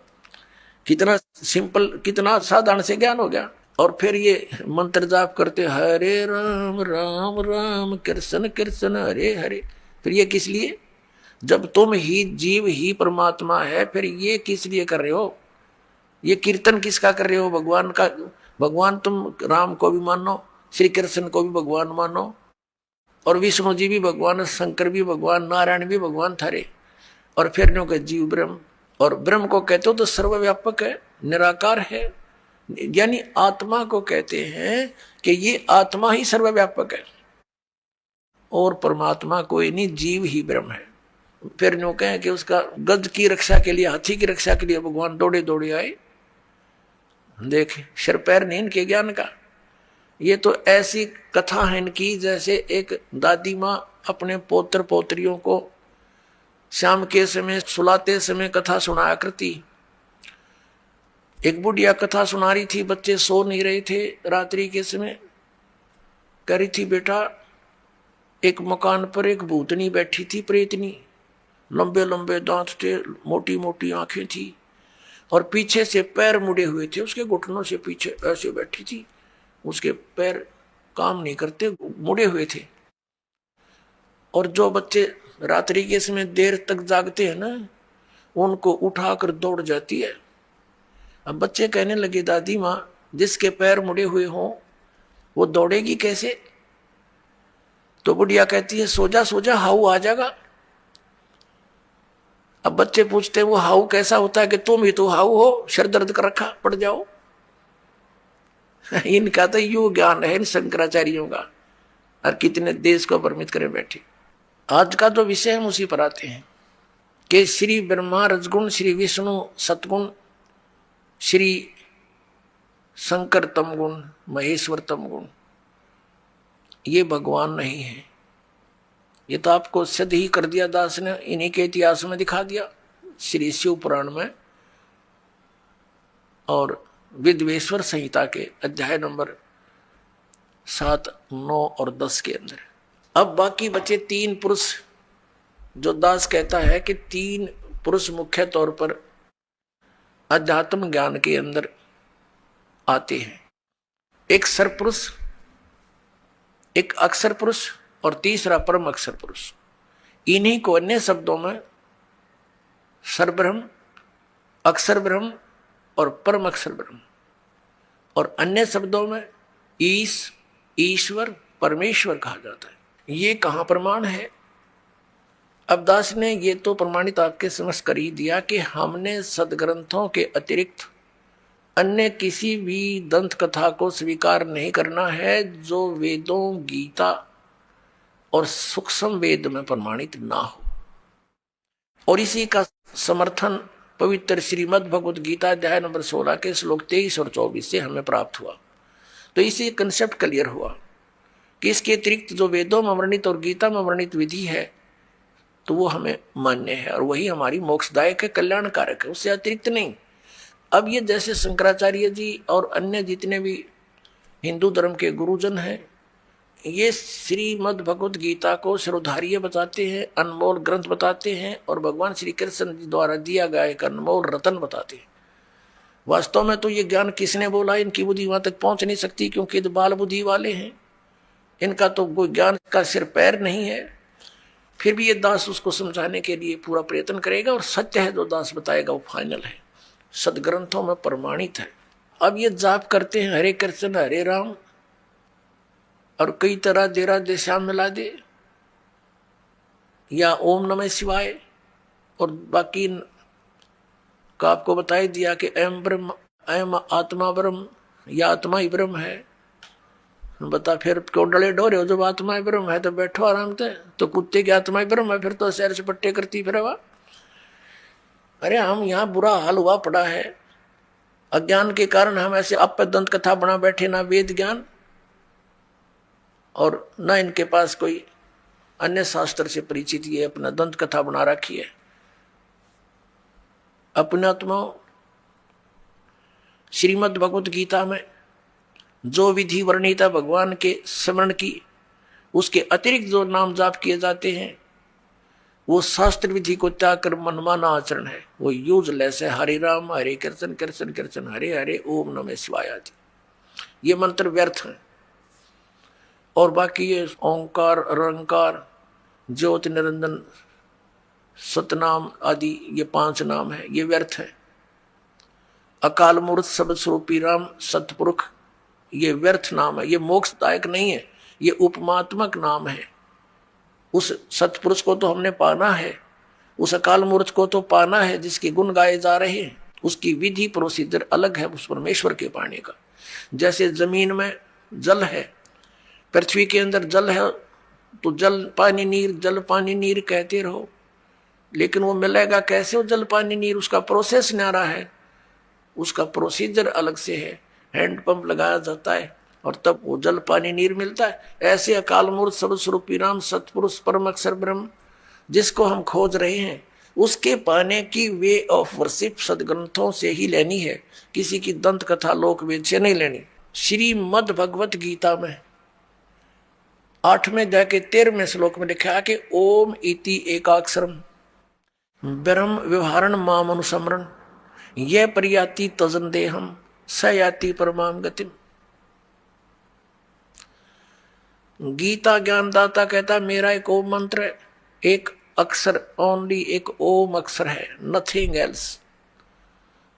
कितना सिंपल, कितना साधारण से ज्ञान हो गया। और फिर ये मंत्र जाप करते, हरे राम राम राम कृष्ण कृष्ण हरे हरे। फिर ये किस लिए? जब तुम ही जीव ही परमात्मा है, फिर ये किस लिए कर रहे हो? ये कीर्तन किसका कर रहे हो? भगवान का। भगवान तुम राम को भी मानो, श्री कृष्ण को भी भगवान मानो, और विष्णु जी भी भगवान, शंकर भी भगवान, नारायण भी भगवान थारे। और फिर नो के जीव ब्रह्म, और ब्रह्म को कहते हो तो सर्वव्यापक है, निराकार है, यानी आत्मा को कहते हैं कि ये आत्मा ही सर्वव्यापक है और परमात्मा कोई नहीं, जीव ही ब्रह्म है। फिर नो कहें कि उसका गज की रक्षा के लिए, हाथी की रक्षा के लिए भगवान दौड़े दौड़े आए। देख सिर पैर नहीं इनके ज्ञान का। ये तो ऐसी कथा है इनकी जैसे एक दादी माँ अपने पोत्र पोत्रियों को शाम के समय सुलाते समय कथा सुनाया करती। एक बुढ़िया कथा सुना रही थी, बच्चे सो नहीं रहे थे रात्रि के समय। कह रही थी बेटा, एक मकान पर एक भूतनी बैठी थी, प्रेतनी, लंबे लंबे दांत थे, मोटी मोटी आंखें थी और पीछे से पैर मुड़े हुए थे, उसके घुटनों से पीछे ऐसे बैठी थी, उसके पैर काम नहीं करते, मुड़े हुए थे। और जो बच्चे रात्रि के समय देर तक जागते हैं ना, उनको उठाकर दौड़ जाती है। अब बच्चे कहने लगे दादी माँ, जिसके पैर मुड़े हुए हों वो दौड़ेगी कैसे? तो बुढ़िया कहती है सो जा सो जा, हाउ आ जाएगा। अब बच्चे पूछते हैं वो हाउ कैसा होता है? कि तुम ही तो हाउ हो, सिर दर्द कर रखा, पड़ जाओ। इनका तो यू ज्ञान है इन शंकराचार्यों का, और कितने देश को भ्रमित करे बैठे। आज का जो विषय हम उसी पर आते हैं कि श्री ब्रह्मा रजगुण, श्री विष्णु सतगुण, श्री शंकर तमगुण, महेश्वर तमगुण, ये भगवान नहीं है। ये तो आपको सिद्ध ही कर दिया दास ने, इन्हीं के इतिहास में दिखा दिया श्री शिव पुराण में और विद्वेश्वर संहिता के अध्याय नंबर 7, 9 और 10 के अंदर। अब बाकी बचे 3 पुरुष, जो दास कहता है कि 3 पुरुष मुख्य तौर पर अध्यात्म ज्ञान के अंदर आते हैं। एक सरपुरुष, एक अक्षर पुरुष और तीसरा परम अक्षर पुरुष। इन्हीं को अन्य शब्दों में सरब्रह्म, अक्षर ब्रह्म और परम अक्षर ब्रह्म, और अन्य शब्दों में ईश्वर, परमेश्वर कहा जाता है। ये कहाँ प्रमाण है? अब दास ने ये तो प्रमाणित आपके समझ कर ही दिया कि हमने सदग्रंथों के अतिरिक्त अन्य किसी भी दंत कथा को स्वीकार नहीं करना है जो वेदों, गीता और सूक्ष्म वेद में प्रमाणित ना हो। और इसी का समर्थन पवित्र श्रीमद् भगवद गीता अध्याय नंबर 16 के श्लोक 23 और 24 से हमें प्राप्त हुआ। तो इसी कंसेप्ट क्लियर हुआ कि इसके अतिरिक्त जो वेदों में वर्णित और गीता में वर्णित विधि है तो वो हमें मान्य है और वही हमारी मोक्षदायक है, कल्याणकारक है, उससे अतिरिक्त नहीं। अब ये जैसे शंकराचार्य जी और अन्य जितने भी हिंदू धर्म के गुरुजन हैं, ये श्रीमद् भगवद गीता को शिरोधार्य बताते हैं, अनमोल ग्रंथ बताते हैं और भगवान श्री कृष्ण जी द्वारा दिया गया एक अनमोल रतन बताते हैं। वास्तव में तो ये ज्ञान किसने बोला, इनकी बुद्धि वहां तक पहुंच नहीं सकती क्योंकि ये बाल बुद्धि वाले हैं, इनका तो कोई ज्ञान का सिर पैर नहीं है। फिर भी ये दास उसको समझाने के लिए पूरा प्रयत्न करेगा और सत्य है जो दास बताएगा वो फाइनल है, सदग्रंथों में प्रमाणित है। अब ये जाप करते हैं हरे कृष्ण हरे राम और कई तरह देरा दे श्याम मिला दे या ओम नमः शिवाय, और बाकी का आपको बता दिया कि अयम ब्रह्म, अयम आत्मा ब्रह्म, या आत्मा ही ब्रह्म है। बता फिर क्यों डले डोरे हो, जब आत्मा ही ब्रह्म है तो बैठो आराम से। तो कुत्ते की आत्मा ही ब्रह्म है, फिर तो शहर से पट्टे करती फिर वाह। अरे हम यहाँ बुरा हाल हुआ पड़ा है, अज्ञान के कारण हम ऐसे आप दंत कथा बना बैठे, ना वेद ज्ञान और न इनके पास कोई अन्य शास्त्र से परिचित, ये अपना दंत कथा बना रखी है। अपने आत्मा श्रीमद् भगवद गीता में जो विधि वर्णित है भगवान के स्मरण की, उसके अतिरिक्त जो नाम जाप किए जाते हैं वो शास्त्र विधि को त्याग कर मनमाना आचरण है, वो यूजलेस है। हरे राम हरे कृष्ण कृष्ण कृष्ण हरे हरे ओम नमः शिवाय आदि ये मंत्र व्यर्थ हैं। और बाकी ये ओंकार, अरंकार, ज्योति निरंजन, सतनाम आदि ये 5 नाम है, ये व्यर्थ है। अकाल मूर्त सब स्वरूपी राम सतपुरुष, ये व्यर्थ नाम है, ये मोक्षदायक नहीं है, ये उपमात्मक नाम है। उस सतपुरुष को तो हमने पाना है, उस अकाल मूर्त को तो पाना है जिसके गुण गाए जा रहे हैं। उसकी विधि प्रोसीजर अलग है उस परमेश्वर के पाने का। जैसे जमीन में जल है, पृथ्वी के अंदर जल है, तो जल पानी नीर कहते रहो, लेकिन वो मिलेगा कैसे? वो जल पानी नीर, उसका प्रोसेस न्यारा है, उसका प्रोसीजर अलग से है। हैंड पंप लगाया जाता है और तब वो जल पानी नीर मिलता है। ऐसे अकाल मूर्त सर्वस्वरूपी राम सतपुरुष परम अक्षर ब्रह्म जिसको हम खोज रहे हैं, उसके पाने की वे ऑफ वर्शिप सदग्रंथों से ही लेनी है, किसी की दंत कथा लोक वेद से नहीं लेनी। श्रीमद् भगवत गीता में 8वें अध्याय के 13वें श्लोक में लिखा है कि ओम इति एकाक्षरम ब्रह्म व्यवहारण माम अनुसमरण यह परियाति तजन देहम स याति परमाम गतिम। गीता ज्ञानदाता कहता मेरा एक ओम मंत्र है, एक अक्षर, ओनली एक ओम अक्षर है, नथिंग एल्स।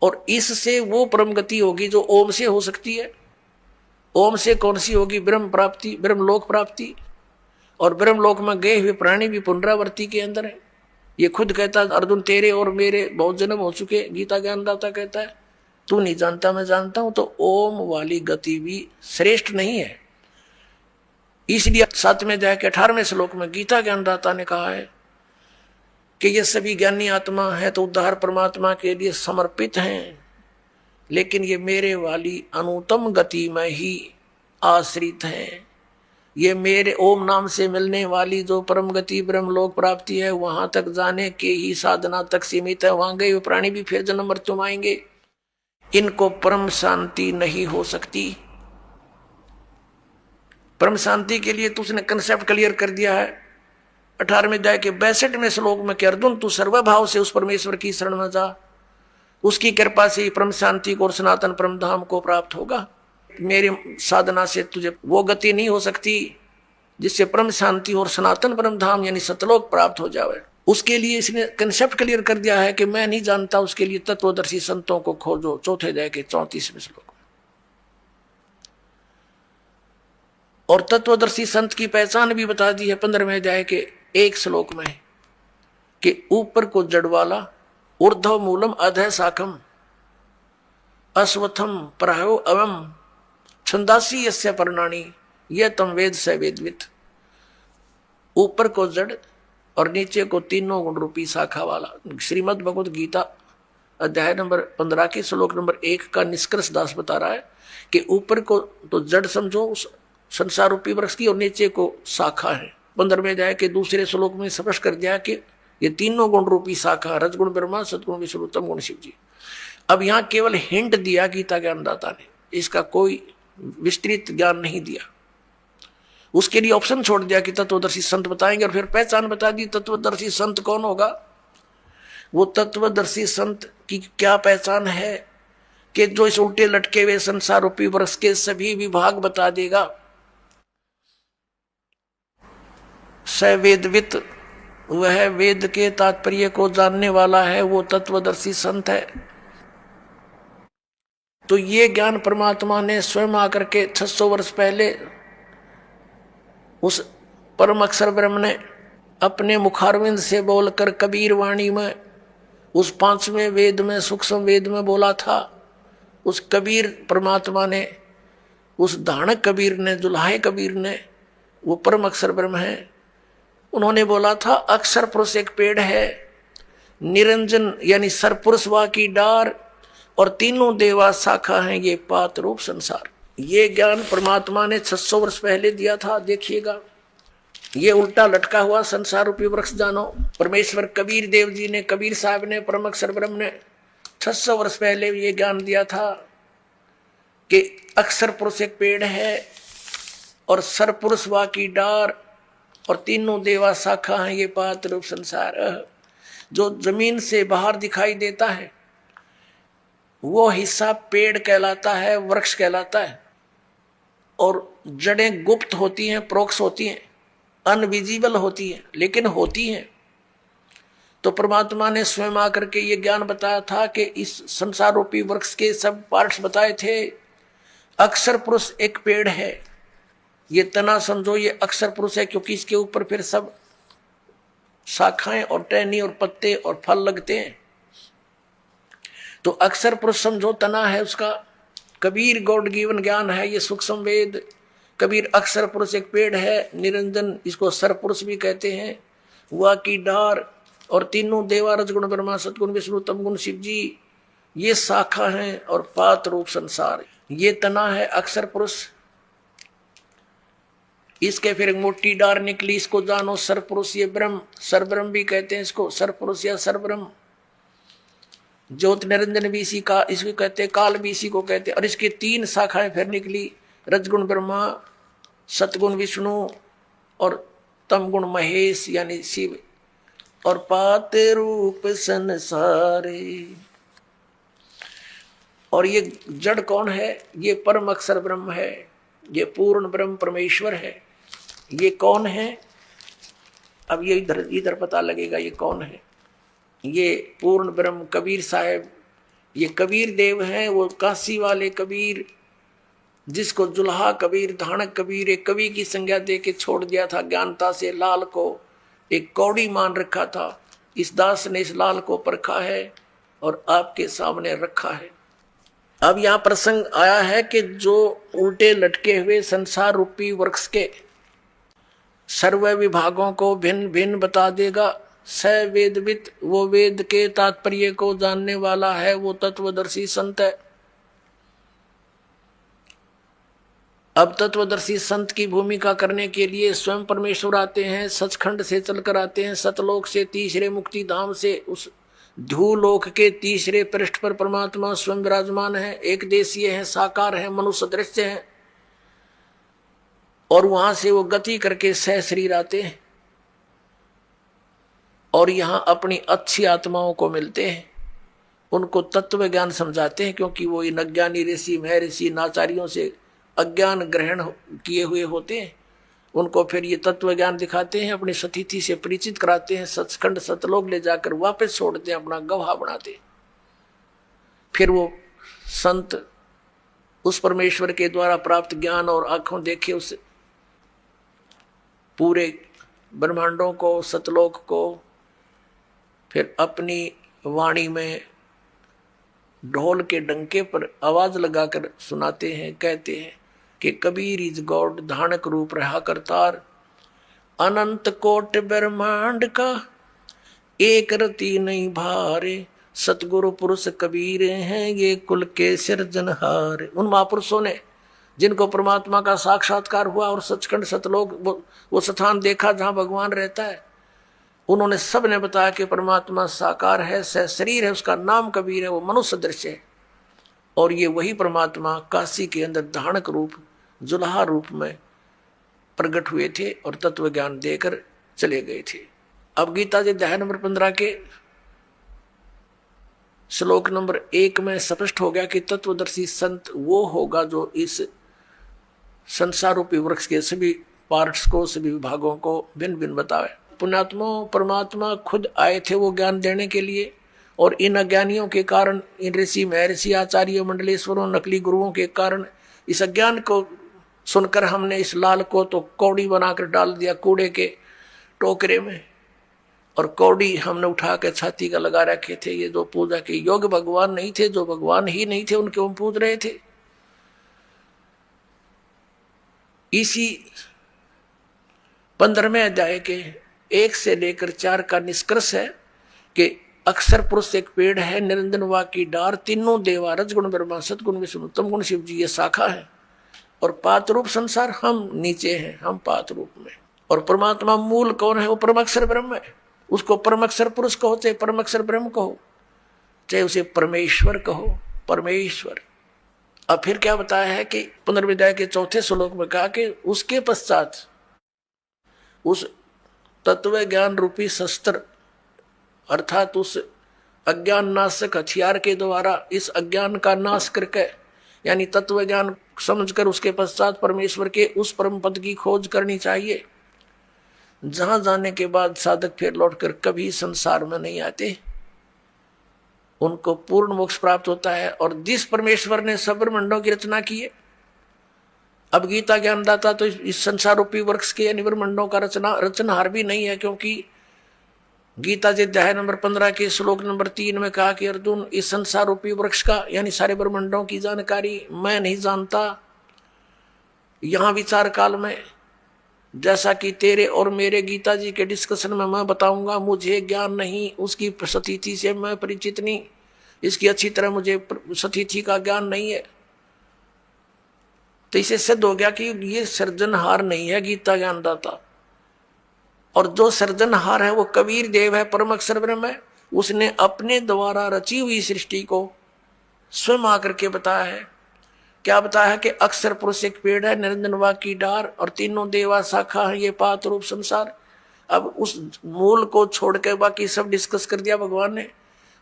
और इससे वो परम गति होगी जो ओम से हो सकती है। ओम से कौन सी होगी? ब्रह्म प्राप्ति, ब्रह्मलोक प्राप्ति। और ब्रह्मलोक में गए हुए प्राणी भी पुनरावृत्ति के अंदर है। ये खुद कहता अर्जुन तेरे और मेरे बहुत जन्म हो चुके, गीता ज्ञानदाता कहता है तू नहीं जानता मैं जानता हूं। तो ओम वाली गति भी श्रेष्ठ नहीं है। इसलिए 7वें अध्याय के 18वें श्लोक में गीता ज्ञानदाता ने कहा है कि ये सभी ज्ञानी आत्मा है तो उद्धार परमात्मा के लिए समर्पित हैं, लेकिन ये मेरे वाली अनुत्तम गति में ही आश्रित हैं। ये मेरे ओम नाम से मिलने वाली जो परम गति ब्रह्मलोक प्राप्ति है, वहां तक जाने के ही साधना तक सीमित है। वहां गए हुए प्राणी भी फिर जन्म मृत्यु में आएंगे, इनको परम शांति नहीं हो सकती। परम शांति के लिए तो उसने कंसेप्ट क्लियर कर दिया है 18वें अध्याय के 62वें श्लोक में कि अर्जुन तू सर्वभाव से उस परमेश्वर की शरण में जा, उसकी कृपा से ही परम शांति को और सनातन परम धाम को प्राप्त होगा। मेरी साधना से तुझे वो गति नहीं हो सकती जिससे परम शांति और सनातन परम धाम यानी सतलोक प्राप्त हो जाए। उसके लिए इसने कंसेप्ट क्लियर कर दिया है कि मैं नहीं जानता, उसके लिए तत्वदर्शी संतों को खोजो, चौथे अध्याय के 34वें श्लोक। और तत्वदर्शी संत की पहचान भी बता दी है 15वें अध्याय के 1 श्लोक में कि ऊपर को जड़ वाला, ऊर्ध्व मूलम अधः शाखम अश्वत्थम प्रायो अवम छंदासी यस्य पर्णानि यह तम वेद स वेदवित। ऊपर को जड़ और नीचे को तीनों गुण रूपी शाखा वाला। श्रीमद् भगवत गीता अध्याय नंबर 15 के श्लोक नंबर 1 का निष्कर्ष दास बता रहा है कि ऊपर को तो जड़ समझो उस संसार रूपी वृक्ष की, और नीचे को शाखा है। 15वें अध्याय के दूसरे श्लोक में स्पष्ट कर दिया कि ये तीनों गुण रूपी शाखा, रजगुण ब्रह्मा, सतगुण विष्णु, तम गुण शिव जी। अब यहाँ केवल हिंट दिया गीता ज्ञानदाता ने, इसका कोई विस्तृत ज्ञान नहीं दिया। उसके लिए ऑप्शन छोड़ दिया कि तत्वदर्शी संत बताएंगे, और फिर पहचान बता दी। तत्वदर्शी संत कौन होगा? वो तत्वदर्शी संत की क्या पहचान है कि जो इस उल्टे लटके हुए संसार रूपी वृक्ष के सभी विभाग बता देगा। सवेदवित, वह वेद के तात्पर्य को जानने वाला है, वो तत्वदर्शी संत है। तो ये ज्ञान परमात्मा ने स्वयं आकर के 600 वर्ष पहले उस परम अक्षर ब्रह्म ने अपने मुखारविंद से बोलकर कबीर वाणी में उस 5वें वेद में सूक्ष्म वेद में बोला था। उस कबीर परमात्मा ने, उस धाणक कबीर ने, दुल्हाए कबीर ने, वो परम अक्षर ब्रह्म है, उन्होंने बोला था अक्षर पुरुष एक पेड़ है, निरंजन यानी सरपुरुष वा की डार, और तीनों देवा शाखा हैं ये पात रूप संसार। ये ज्ञान परमात्मा ने 600 वर्ष पहले दिया था। देखिएगा, ये उल्टा लटका हुआ संसार रूपी वृक्ष जानो। परमेश्वर कबीर देव जी ने, कबीर साहब ने, परम अक्षर ब्रह्म ने 600 वर्ष पहले ये ज्ञान दिया था कि अक्षर पुरुष एक पेड़ है और सरपुरुष वा की डार, और तीनों देवा शाखा हैं ये पात रूप संसार। जो जमीन से बाहर दिखाई देता है वो हिस्सा पेड़ कहलाता है, वृक्ष कहलाता है, और जड़ें गुप्त होती हैं, प्रोक्ष होती हैं, अनविजिबल होती हैं, लेकिन होती हैं। तो परमात्मा ने स्वयं आकर के ये ज्ञान बताया था कि इस संसार रूपी वृक्ष के सब पार्ट्स बताए थे। अक्षर पुरुष एक पेड़ है, ये तना समझो, ये अक्षर पुरुष है, क्योंकि इसके ऊपर फिर सब शाखाएं और टहनी और पत्ते और फल लगते हैं। तो अक्षर पुरुष समझो तना है उसका, कबीर गॉड गिवन ज्ञान है ये सूक्ष्म वेद। कबीर अक्षर पुरुष एक पेड़ है, निरंजन इसको सर पुरुष भी कहते हैं, हुआ की डार, और तीनों देवा रजगुण ब्रह्मा सतगुण विष्णु तमगुण शिव जी ये शाखा है, और पात रूप संसार ये तना है अक्षर पुरुष। इसके फिर एक मोटी डार निकली, इसको जानो सर पुरुष ये ब्रह्म, सर ब्रह्म भी कहते हैं इसको, सर पुरुष या सर ब्रह्म। ज्योत निरंजन भी इसी का, इसको कहते हैं, काल भी इसी को कहते हैं। और इसकी तीन शाखाएं फिर निकली, रजगुण ब्रह्मा, सतगुण विष्णु और तमगुण महेश यानी शिव, और पात रूप संसारे। और ये जड़ कौन है? ये परम अक्षर ब्रह्म है, ये पूर्ण ब्रह्म परमेश्वर है। ये कौन है? अब ये इधर इधर पता लगेगा ये कौन है। ये पूर्ण ब्रह्म कबीर साहब, ये कबीर देव हैं, वो काशी वाले कबीर जिसको जुल्हा कबीर, धानक कबीर एक कवि की संज्ञा दे के छोड़ दिया था। ज्ञानता से लाल को एक कौड़ी मान रखा था। इस दास ने इस लाल को परखा है और आपके सामने रखा है। अब यहाँ प्रसंग आया है कि जो उल्टे लटके हुए संसार रूपी वृक्ष के सर्व विभागों को भिन्न भिन्न बता देगा। स वेदविद, वो वेद के तात्पर्य को जानने वाला है, वो तत्वदर्शी संत है। अब तत्वदर्शी संत की भूमिका करने के लिए स्वयं परमेश्वर आते हैं, सचखंड से चलकर आते हैं, सतलोक से तीसरे मुक्ति धाम से उस धूलोक के तीसरे पृष्ठ पर परमात्मा स्वयं विराजमान है, एक देशीय है, साकार है, मनुष्य दृश्य है। और वहां से वो गति करके सह शरीर आते हैं और यहाँ अपनी अच्छी आत्माओं को मिलते हैं, उनको तत्व ज्ञान समझाते हैं, क्योंकि वो इन अज्ञानी ऋषि महर्षि नाचार्यों से अज्ञान ग्रहण किए हुए होते हैं। उनको फिर ये तत्व ज्ञान दिखाते हैं, अपनी सतिथि से परिचित कराते हैं, सचखंड सतलोक ले जाकर वापस छोड़ते हैं, अपना गवाह बनाते हैं। फिर वो संत उस परमेश्वर के द्वारा प्राप्त ज्ञान और आंखों देखे उस पूरे ब्रह्मांडों को, सतलोक को, फिर अपनी वाणी में ढोल के डंके पर आवाज लगाकर सुनाते हैं, कहते हैं कि कबीर इज गॉड, धानक रूप रहा करतार, अनंत कोट ब्रह्मांड का एक रति नहीं भारे, सतगुरु पुरुष कबीर हैं ये कुल के सिरजनहार। उन महापुरुषों ने जिनको परमात्मा का साक्षात्कार हुआ और सचखंड सतलोक वो स्थान देखा जहां भगवान रहता है, उन्होंने सब ने बताया कि परमात्मा साकार है, सह शरीर है, उसका नाम कबीर है, वो मनुष्य दृश्य है। और ये वही परमात्मा काशी के अंदर धानक रूप जुल्हा रूप में प्रकट हुए थे और तत्व ज्ञान देकर चले गए थे। अब गीता जी अध्याय नंबर 15 के श्लोक नंबर 1 में स्पष्ट हो गया कि तत्वदर्शी संत वो होगा जो इस संसार रूपी वृक्ष के सभी पार्ट्स को, सभी विभागों को भिन्न भिन्न बतावे। पुण्यात्मा परमात्मा खुद आए थे वो ज्ञान देने के लिए, और इन अज्ञानियों के कारण, इन ऋषि महर्षि आचार्यों मंडलेश्वरों नकली गुरुओं के कारण इस अज्ञान को सुनकर हमने इस लाल को तो कौड़ी बनाकर डाल दिया कूड़े के टोकरे में, और कौड़ी हमने उठा के छाती का लगा रखे थे। ये जो पूजा के योग्य भगवान नहीं थे, जो भगवान ही नहीं थे, उनके हम पूज रहे थे। इसी 15वें अध्याय के 1 से लेकर 4 का निष्कर्ष है कि अक्षर पुरुष एक पेड़ है, निरंजन वा की डार, तीनों देवा रजगुण ब्रह्मा सतगुण विष्णु तमगुण शिव जी ये शाखा है, और पात रूप संसार हम नीचे हैं, हम पात रूप में। और परमात्मा मूल कौन है? वो परम अक्षर ब्रह्म है। उसको परम अक्षर पुरुष कहो, चाहे परम अक्षर ब्रह्म कहो, चाहे उसे परमेश्वर कहो, परमेश्वर। अब फिर क्या बताया है कि 15वें अध्याय के 4 श्लोक में कहा कि उसके पश्चात उस तत्व ज्ञान रूपी शस्त्र अर्थात उस अज्ञान नाशक हथियार के द्वारा इस अज्ञान का नाश करके, यानी तत्व ज्ञान समझकर उसके पश्चात परमेश्वर के उस परम पद की खोज करनी चाहिए, जहां जाने के बाद साधक फिर लौटकर कभी संसार में नहीं आते, उनको पूर्ण मोक्ष प्राप्त होता है। और जिस परमेश्वर ने सब ब्रह्मांडों की रचना की है, अब गीता ज्ञानदाता तो इस संसार रूपी वृक्ष के यानी ब्रह्मांडों का रचनहार भी नहीं है, क्योंकि गीता जी अध्याय नंबर 15 के श्लोक नंबर 3 में कहा कि अर्जुन, इस संसार रूपी वृक्ष का यानी सारे ब्रह्मांडों की जानकारी मैं नहीं जानता। यहां विचार काल में जैसा कि तेरे और मेरे गीता जी के डिस्कशन में मैं बताऊंगा, मुझे ज्ञान नहीं, उसकी सतिथि से मैं परिचित नहीं, इसकी अच्छी तरह मुझे सतिथि का ज्ञान नहीं है। तो इसे सिद्ध हो गया कि ये सृजनहार नहीं है गीता ज्ञानदाता, और जो सृजनहार है वो कबीर देव है, परम अक्षर ब्रह्म है। उसने अपने द्वारा रची हुई सृष्टि को स्वयं आकर के बताया है। क्या बताया है कि अक्षर पुरुष एक पेड़ है, निरंजन वाक की डार, और तीनों देवा शाखा है ये पात रूप संसार। अब उस मूल को छोड़ के बाकी सब डिस्कस कर दिया भगवान ने,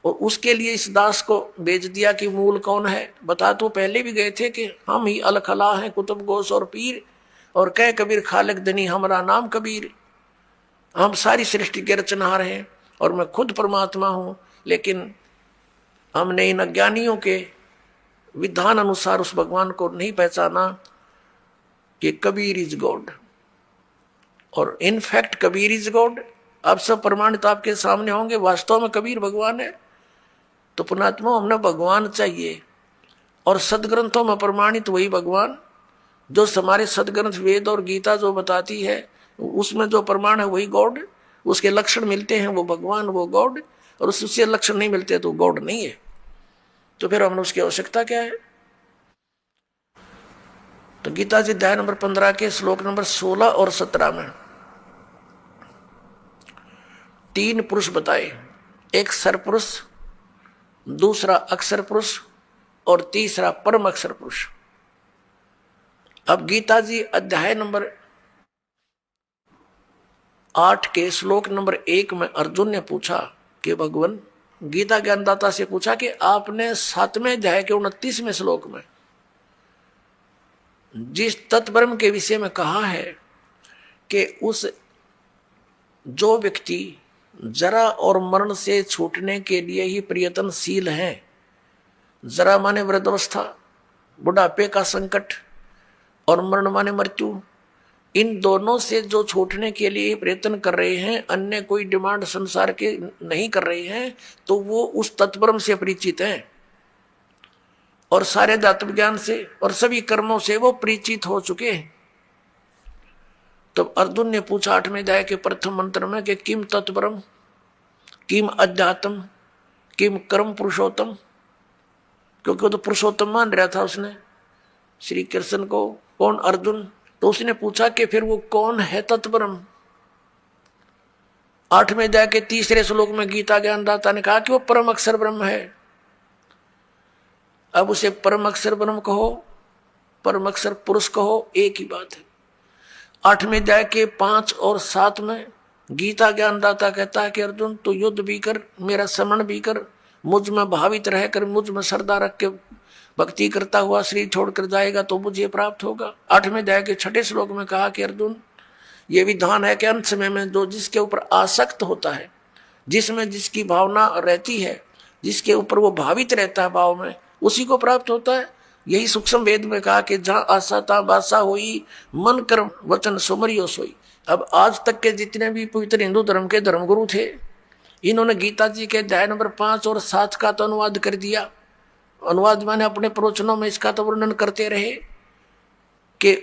और उसके लिए इस दास को भेज दिया कि मूल कौन है। बता तो पहले भी गए थे कि हम ही अलखला हैं कुतुब गोस और पीर, और कह कबीर खालिक धनी हमारा नाम कबीर। हम सारी सृष्टि के रचनहार हैं और मैं खुद परमात्मा हूं, लेकिन हमने इन अज्ञानियों के विधान अनुसार उस भगवान को नहीं पहचाना कि कबीर इज गॉड, और इनफैक्ट कबीर इज गॉड। अब सब प्रमाणित आपके सामने होंगे, वास्तव में कबीर भगवान है। तो पुणात्मा हमने भगवान चाहिए, और सदग्रंथों में प्रमाणित वही भगवान जो हमारे सदग्रंथ वेद और गीता जो बताती है, उसमें जो प्रमाण है वही गॉड। उसके लक्षण मिलते हैं वो भगवान, वो गॉड, और उससे लक्षण नहीं मिलते तो गॉड नहीं है। तो फिर हमने उसकी आवश्यकता क्या है? तो गीता जी अध्याय नंबर 15 के श्लोक नंबर 16 और 17 में 3 पुरुष बताए, एक सरपुरुष, दूसरा अक्षर पुरुष, और तीसरा परम अक्षर पुरुष। अब गीता जी अध्याय नंबर 8 के श्लोक नंबर 1 में अर्जुन ने पूछा कि भगवान, गीता ज्ञानदाता से पूछा कि आपने 7वें अध्याय के 29वें श्लोक में जिस तत्ब्रह्म के विषय में कहा है कि उस जो व्यक्ति जरा और मरण से छूटने के लिए ही प्रयत्नशील है, जरा माने वृद्धावस्था, बुढ़ापे का संकट, और मरण माने मृत्यु, इन दोनों से जो छूटने के लिए प्रयत्न कर रहे हैं, अन्य कोई डिमांड संसार के नहीं कर रहे हैं, तो वो उस तत्ब्रह्म से परिचित हैं, और सारे आत्म ज्ञान से और सभी कर्मों से वो परिचित हो चुके हैं। तो अर्जुन ने पूछा 8वें अध्याय के प्रथम मंत्र में कि किम तत्ब्रह्म, किम अध्यात्म, किम कर्म पुरुषोत्तम, क्योंकि वो तो पुरुषोत्तम मान रहा था उसने श्री कृष्ण को। कौन? अर्जुन। तो उसने पूछा कि फिर वो कौन है तत्ब्रह्म? 8वें अध्याय के 3 श्लोक में गीता ज्ञानदाता ने कहा कि वो परम अक्षर ब्रह्म है। अब उसे परम अक्षर ब्रह्म कहो, परम अक्षर पुरुष कहो, एक ही बात है। 8वें अध्याय के 5 और 7 में गीता ज्ञानदाता कहता है कि अर्जुन, तो युद्ध भी कर, मेरा स्मरण भी कर, मुझ में भावित रहकर मुझ में श्रद्धा रख के भक्ति करता हुआ शरीर छोड़कर जाएगा तो मुझे प्राप्त होगा। 8वें अध्याय के 6 श्लोक में कहा कि अर्जुन, ये विधान है कि अंत समय में जो जिसके ऊपर आसक्त होता है, जिसमें जिसकी भावना रहती है, जिसके ऊपर वो भावित रहता है भाव में, उसी को प्राप्त होता है। यही सूक्ष्म वेद में कहा कि जहां आशा ता बासा होई, मन कर्म वचन सुमरियो सोई। अब आज तक के जितने भी पवित्र हिंदू धर्म के धर्मगुरु थे, इन्होंने गीता जी के अध्याय नंबर 5 और 7 का तो अनुवाद कर दिया। अनुवाद माने अपने प्रवचनों में इसका तो वर्णन करते रहे कि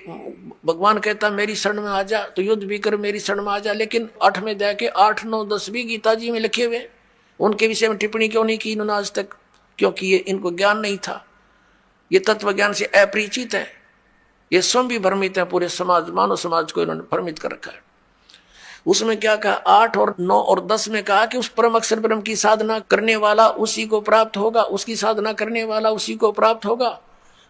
भगवान कहता मेरी शरण में आ जा, तो युद्ध भी कर मेरी शरण में आ जा। लेकिन 8वें अध्याय के 8, 9, 10 भी गीता जी में लिखे हुए, उनके विषय में टिप्पणी क्यों नहीं की इन्होंने आज तक? क्योंकि ये इनको ज्ञान नहीं था, ये तत्व ज्ञान से अपरिचित है, ये स्वयं भी भ्रमित है, पूरे समाज, मानव समाज को इन्होंने भ्रमित कर रखा है। उसमें क्या कहा? 8 और 9 और 10 में कहा कि उस परम अक्षर ब्रह्म की साधना करने वाला उसी को प्राप्त होगा, उसकी साधना करने वाला उसी को प्राप्त होगा।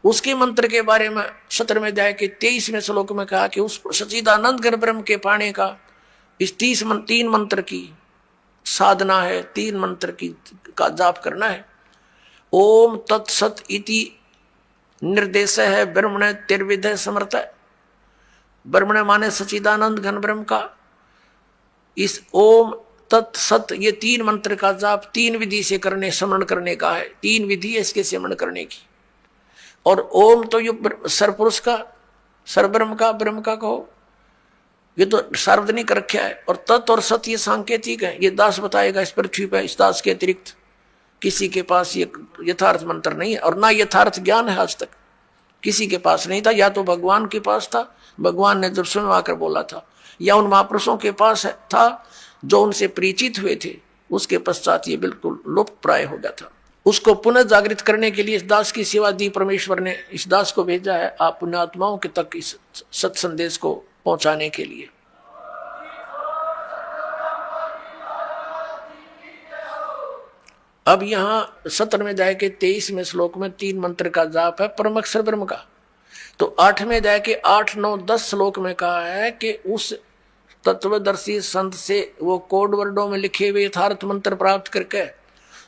उसके मंत्र के बारे में 17वें अध्याय के 23वें श्लोक में कहा कि उस सच्चिदानंद घन ब्रह्म के पाने का इस 3 मंत्र की साधना है, 3 मंत्र की का जाप करना है। ओम तत्सत इति निर्देश है ब्रह्मण तिर्विधय समर्थ। ब्रह्मण माने सच्चिदानंद घन ब्रह्म का, इस ओम तत्सत ये 3 मंत्र का जाप 3 विधि से करने, स्मरण करने का है। 3 विधि है इसके स्मरण करने की। और ओम तो ये सरपुरुष का, सरब्रह्म का, ब्रह्म का कहो, ये तो सार्वजनिक रखा है। और तत् और सत्य ये सांकेतिक है, ये दास बताएगा इस पृथ्वी पर। इस दास के अतिरिक्त किसी के पास ये यथार्थ मंत्र नहीं है, और ना यथार्थ ज्ञान है आज तक किसी के पास नहीं था। या तो भगवान के पास था, भगवान ने जब स्वयं आकर बोला था, या उन महापुरुषों के पास था जो उनसे परिचित हुए थे, उसके पश्चात ये बिल्कुल लुप्त प्राय हो गया था। उसको पुनः जागृत करने के लिए इस दास की सेवा दी परमेश्वर ने। इस दास को भेजा है आप पुण्यात्माओं के तक इस सत संदेश को पहुंचाने के लिए। अब यहाँ 17वें अध्याय के 23वें श्लोक में 3 मंत्र का जाप है परम अक्षर ब्रह्म का। तो 8वें अध्याय के 8, 9, 10 श्लोक में कहा है कि उस तत्वदर्शी संत से वो कोड वर्डों में लिखे हुए यथार्थ मंत्र प्राप्त करके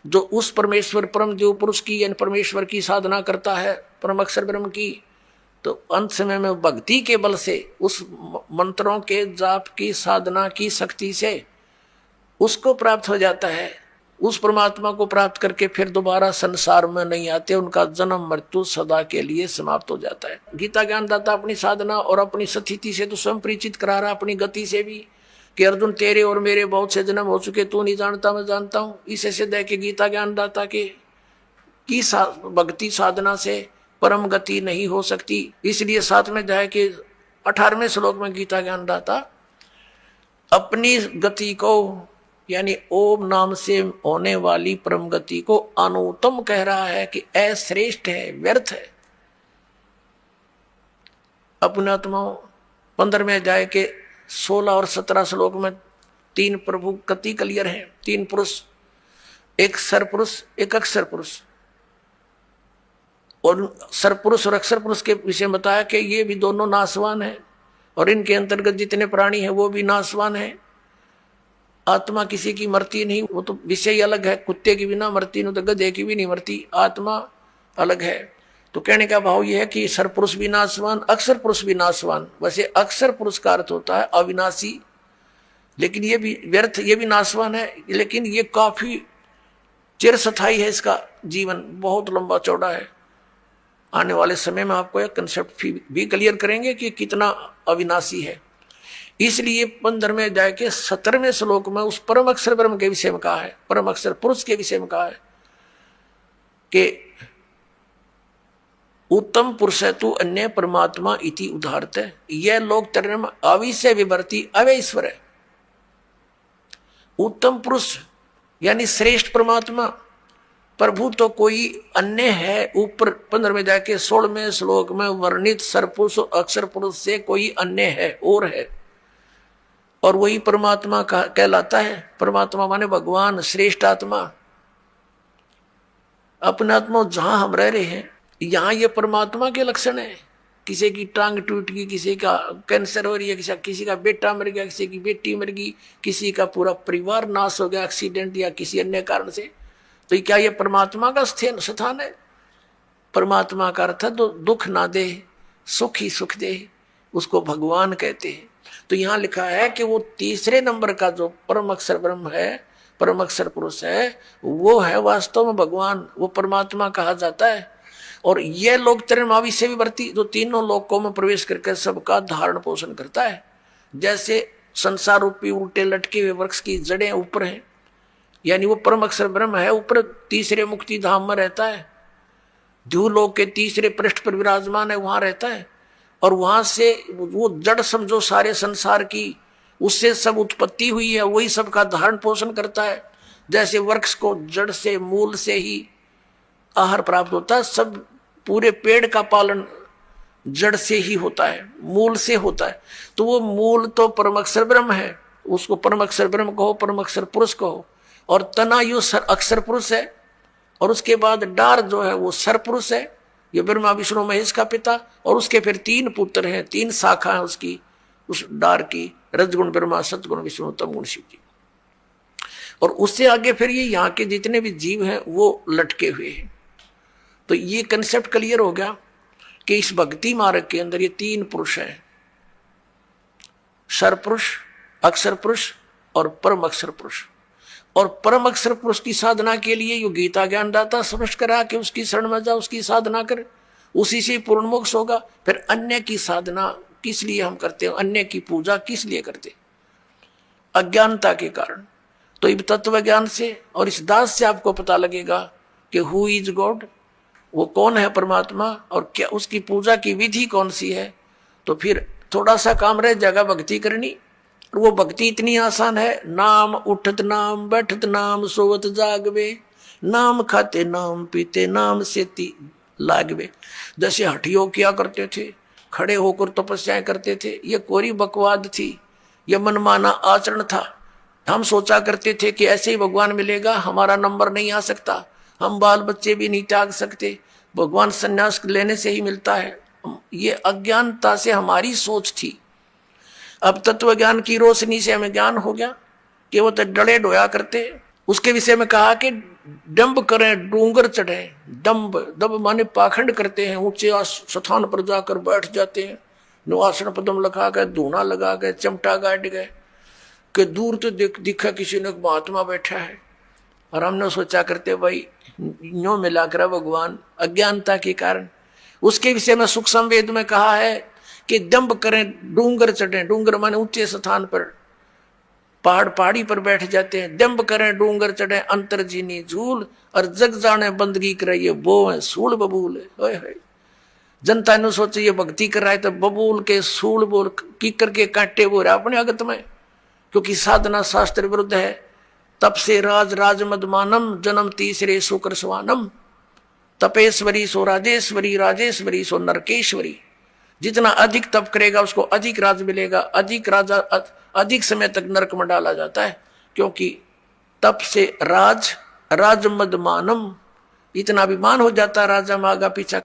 जो उस परमेश्वर परम जो पुरुष की यानी परमेश्वर की साधना करता है, परम अक्षर ब्रह्म की, तो अंत समय में भक्ति के बल से उस मंत्रों के जाप की साधना की शक्ति से उसको प्राप्त हो जाता है। उस परमात्मा को प्राप्त करके फिर दोबारा संसार में नहीं आते, उनका जन्म मृत्यु सदा के लिए समाप्त हो जाता है। गीता ज्ञानदाता अपनी साधना और अपनी स्थिति से तो स्वयं परिचित करा रहा, अपनी गति से भी, कि अर्जुन तेरे और मेरे बहुत से जन्म हो चुके, तू नहीं जानता मैं जानता हूँ। इसे सिद्ध है कि गीता ज्ञानदाता की भक्ति साधना से परम गति नहीं हो सकती। इसलिए 7वें अध्याय के 18वें श्लोक में गीता ज्ञानदाता अपनी गति को यानी ओम नाम से होने वाली परम गति को अनुत्तम कह रहा है कि अश्रेष्ठ है, व्यर्थ है। अपनात्माओं 15वें अध्याय के 16 और 17 श्लोक में 3 प्रभु गति क्लियर है, 3 पुरुष, एक सरपुरुष एक अक्षर पुरुष। और सरपुरुष और अक्षर पुरुष के विषय बताया कि ये भी दोनों नाशवान है और इनके अंतर्गत जितने प्राणी हैं वो भी नाशवान है। आत्मा किसी की मरती नहीं, वो तो विषय अलग है। कुत्ते की भी ना मरती, नहीं तो गधे की भी नहीं मरती, आत्मा अलग है। तो कहने का भाव यह है कि सरपुरुष भी नाशवान, अक्षर पुरुष भी नाशवान। वैसे अक्षर पुरुष का अर्थ होता है अविनाशी, लेकिन ये भी व्यर्थ, ये भी नाशवान है, लेकिन ये काफी चिरस्थायी है, इसका जीवन बहुत लंबा चौड़ा है। आने वाले समय में आपको यह कंसेप्ट भी क्लियर करेंगे कि कितना अविनाशी है। इसलिए 15वें अध्याय के 17वें श्लोक में उस परम अक्षर ब्रह्म के विषय में कहा है, परम अक्षर पुरुष के विषय में कहा है कि उत्तम पुरुष है तू अन्य परमात्मा इति उदाहरत है। यह लोक तरम अविषय विवर्ती अवैश्वर है। उत्तम पुरुष यानी श्रेष्ठ परमात्मा प्रभु तो कोई अन्य है। ऊपर 15वें अध्याय के 16वें श्लोक में वर्णित सरपुरुष अक्षर पुरुष से कोई अन्य है और है, और वही परमात्मा का कहलाता है। परमात्मा माने भगवान, श्रेष्ठ आत्मा। अपने आत्मा जहां हम रह रहे हैं यहां ये परमात्मा के लक्षण है। किसी की टांग टूट गई, किसी का कैंसर हो रही है, किसी का बेटा मर गया, किसी की बेटी मर गई, किसी का पूरा परिवार नाश हो गया एक्सीडेंट या किसी अन्य कारण से, तो क्या ये परमात्मा का स्थान है? परमात्मा का अर्थ है तो दुख ना दे, सुख ही सुख दे, उसको भगवान कहते हैं। तो यहाँ लिखा है कि वो तीसरे नंबर का जो परम अक्षर ब्रह्म है, परम अक्षर पुरुष है, वो है वास्तव में भगवान, वो परमात्मा कहा जाता है। और यह लोक तरमावी से भी बढ़ती, जो तीनों लोकों में प्रवेश करके सबका धारण पोषण करता है। जैसे संसार रूपी उल्टे लटके हुए वृक्ष की जड़ें ऊपर हैं, यानी वो परम अक्षर ब्रह्म है, ऊपर तीसरे मुक्ति धाम में रहता है, ध्रुवलोक के तीसरे पृष्ठ पर विराजमान है, वहां रहता है। और वहां से वो जड़ समझो सारे संसार की, उससे सब उत्पत्ति हुई है, वही सबका धारण पोषण करता है। जैसे वृक्ष को जड़ से मूल से ही आहार प्राप्त होता है, सब पूरे पेड़ का पालन जड़ से ही होता है, मूल से होता है। तो वो मूल तो परम अक्षर ब्रह्म है, उसको परम अक्षर ब्रह्म कहो, परम अक्षर पुरुष कहो। और तनायु अक्षर पुरुष है, और उसके बाद डार जो है वो सर पुरुष है, ये ब्रह्मा विष्णु महेश का पिता। और उसके फिर 3 पुत्र हैं, 3 शाखा है उसकी, उस डार की, रजगुण ब्रह्मा, सतगुण विष्णु, तमगुण शिव जी। और उससे आगे फिर ये यहाँ के जितने भी जीव हैं वो लटके हुए हैं। तो ये कंसेप्ट क्लियर हो गया कि इस भक्ति मार्ग के अंदर ये 3 पुरुष हैं, सरपुरुष, अक्षर पुरुष और परम अक्षर पुरुष। और परम अक्षर पुरुष की साधना के लिए यो गीता ज्ञानदाता स्पष्ट करा कि उसकी शरण में जा, उसकी साधना कर, उसी से पूर्ण मोक्ष होगा। फिर अन्य की साधना किस लिए हम करते हैं, अन्य की पूजा किस लिए करते? अज्ञानता के कारण। तो इस तत्व ज्ञान से और इस दास से आपको पता लगेगा कि हु इज गॉड, वो कौन है परमात्मा, और क्या उसकी पूजा की विधि कौन सी है। तो फिर थोड़ा सा काम रह जाएगा भक्ति करनी, और वो भक्ति इतनी आसान है। नाम उठत नाम बैठत नाम सोवत जागवे, नाम खाते नाम पीते नाम सेती लागवे। जैसे हठियों किया करते थे, खड़े होकर तपस्याएं करते थे, ये कोरी बकवाद थी, ये मनमाना आचरण था। हम सोचा करते थे कि ऐसे ही भगवान मिलेगा, हमारा नंबर नहीं आ सकता, हम बाल बच्चे भी नहीं त्याग सकते, भगवान संन्यास लेने से ही मिलता है। ये अज्ञानता से हमारी सोच थी। अब तत्व ज्ञान की रोशनी से हमें ज्ञान हो गया कि वो तो डले डोया करते। उसके विषय में कहा कि डंब करें डूंगर चढ़े, डंब दब माने पाखंड करते हैं, ऊंचे स्थान पर जाकर बैठ जाते हैं, नुआसन पदम लगा गए, धूना लगा गए, चमटा गाड़ गए कि दूर तो दिखा किसी ने महात्मा बैठा है। और हमने सोचा करते भाई यूं मिला कर भगवान, अज्ञानता के कारण। उसके विषय में सुख संवेद में कहा है कि दंभ करें डूंगर चढ़े, डूंगर माने ऊंचे स्थान पर, पहाड़ पहाड़ी पर बैठ जाते हैं। दंभ करें डूंगर चढ़े अंतर जीनी झूल, और जग जाने बंदगी कराइए वो है सूल बबूल है। जनता ने सोचे ये भक्ति कर रहा है तो बबूल के सूल बोल की करके कांटे वो रहा अपने अगत में, क्योंकि साधना शास्त्र विरुद्ध है। तप से राज राज मदमानम, जन्म तीसरे शुक्र स्वानम, तपेश्वरी सो राजेश्वरी, राजेश्वरी सो नरकेश्वरी। जितना अधिक तप करेगा उसको अधिक राज मिलेगा, अधिक राजा अधिक समय तक नरक में डाला जाता है, क्योंकि तप से राज राज मदमानम, इतना अभिमान हो जाता है राजा में आगा पीछा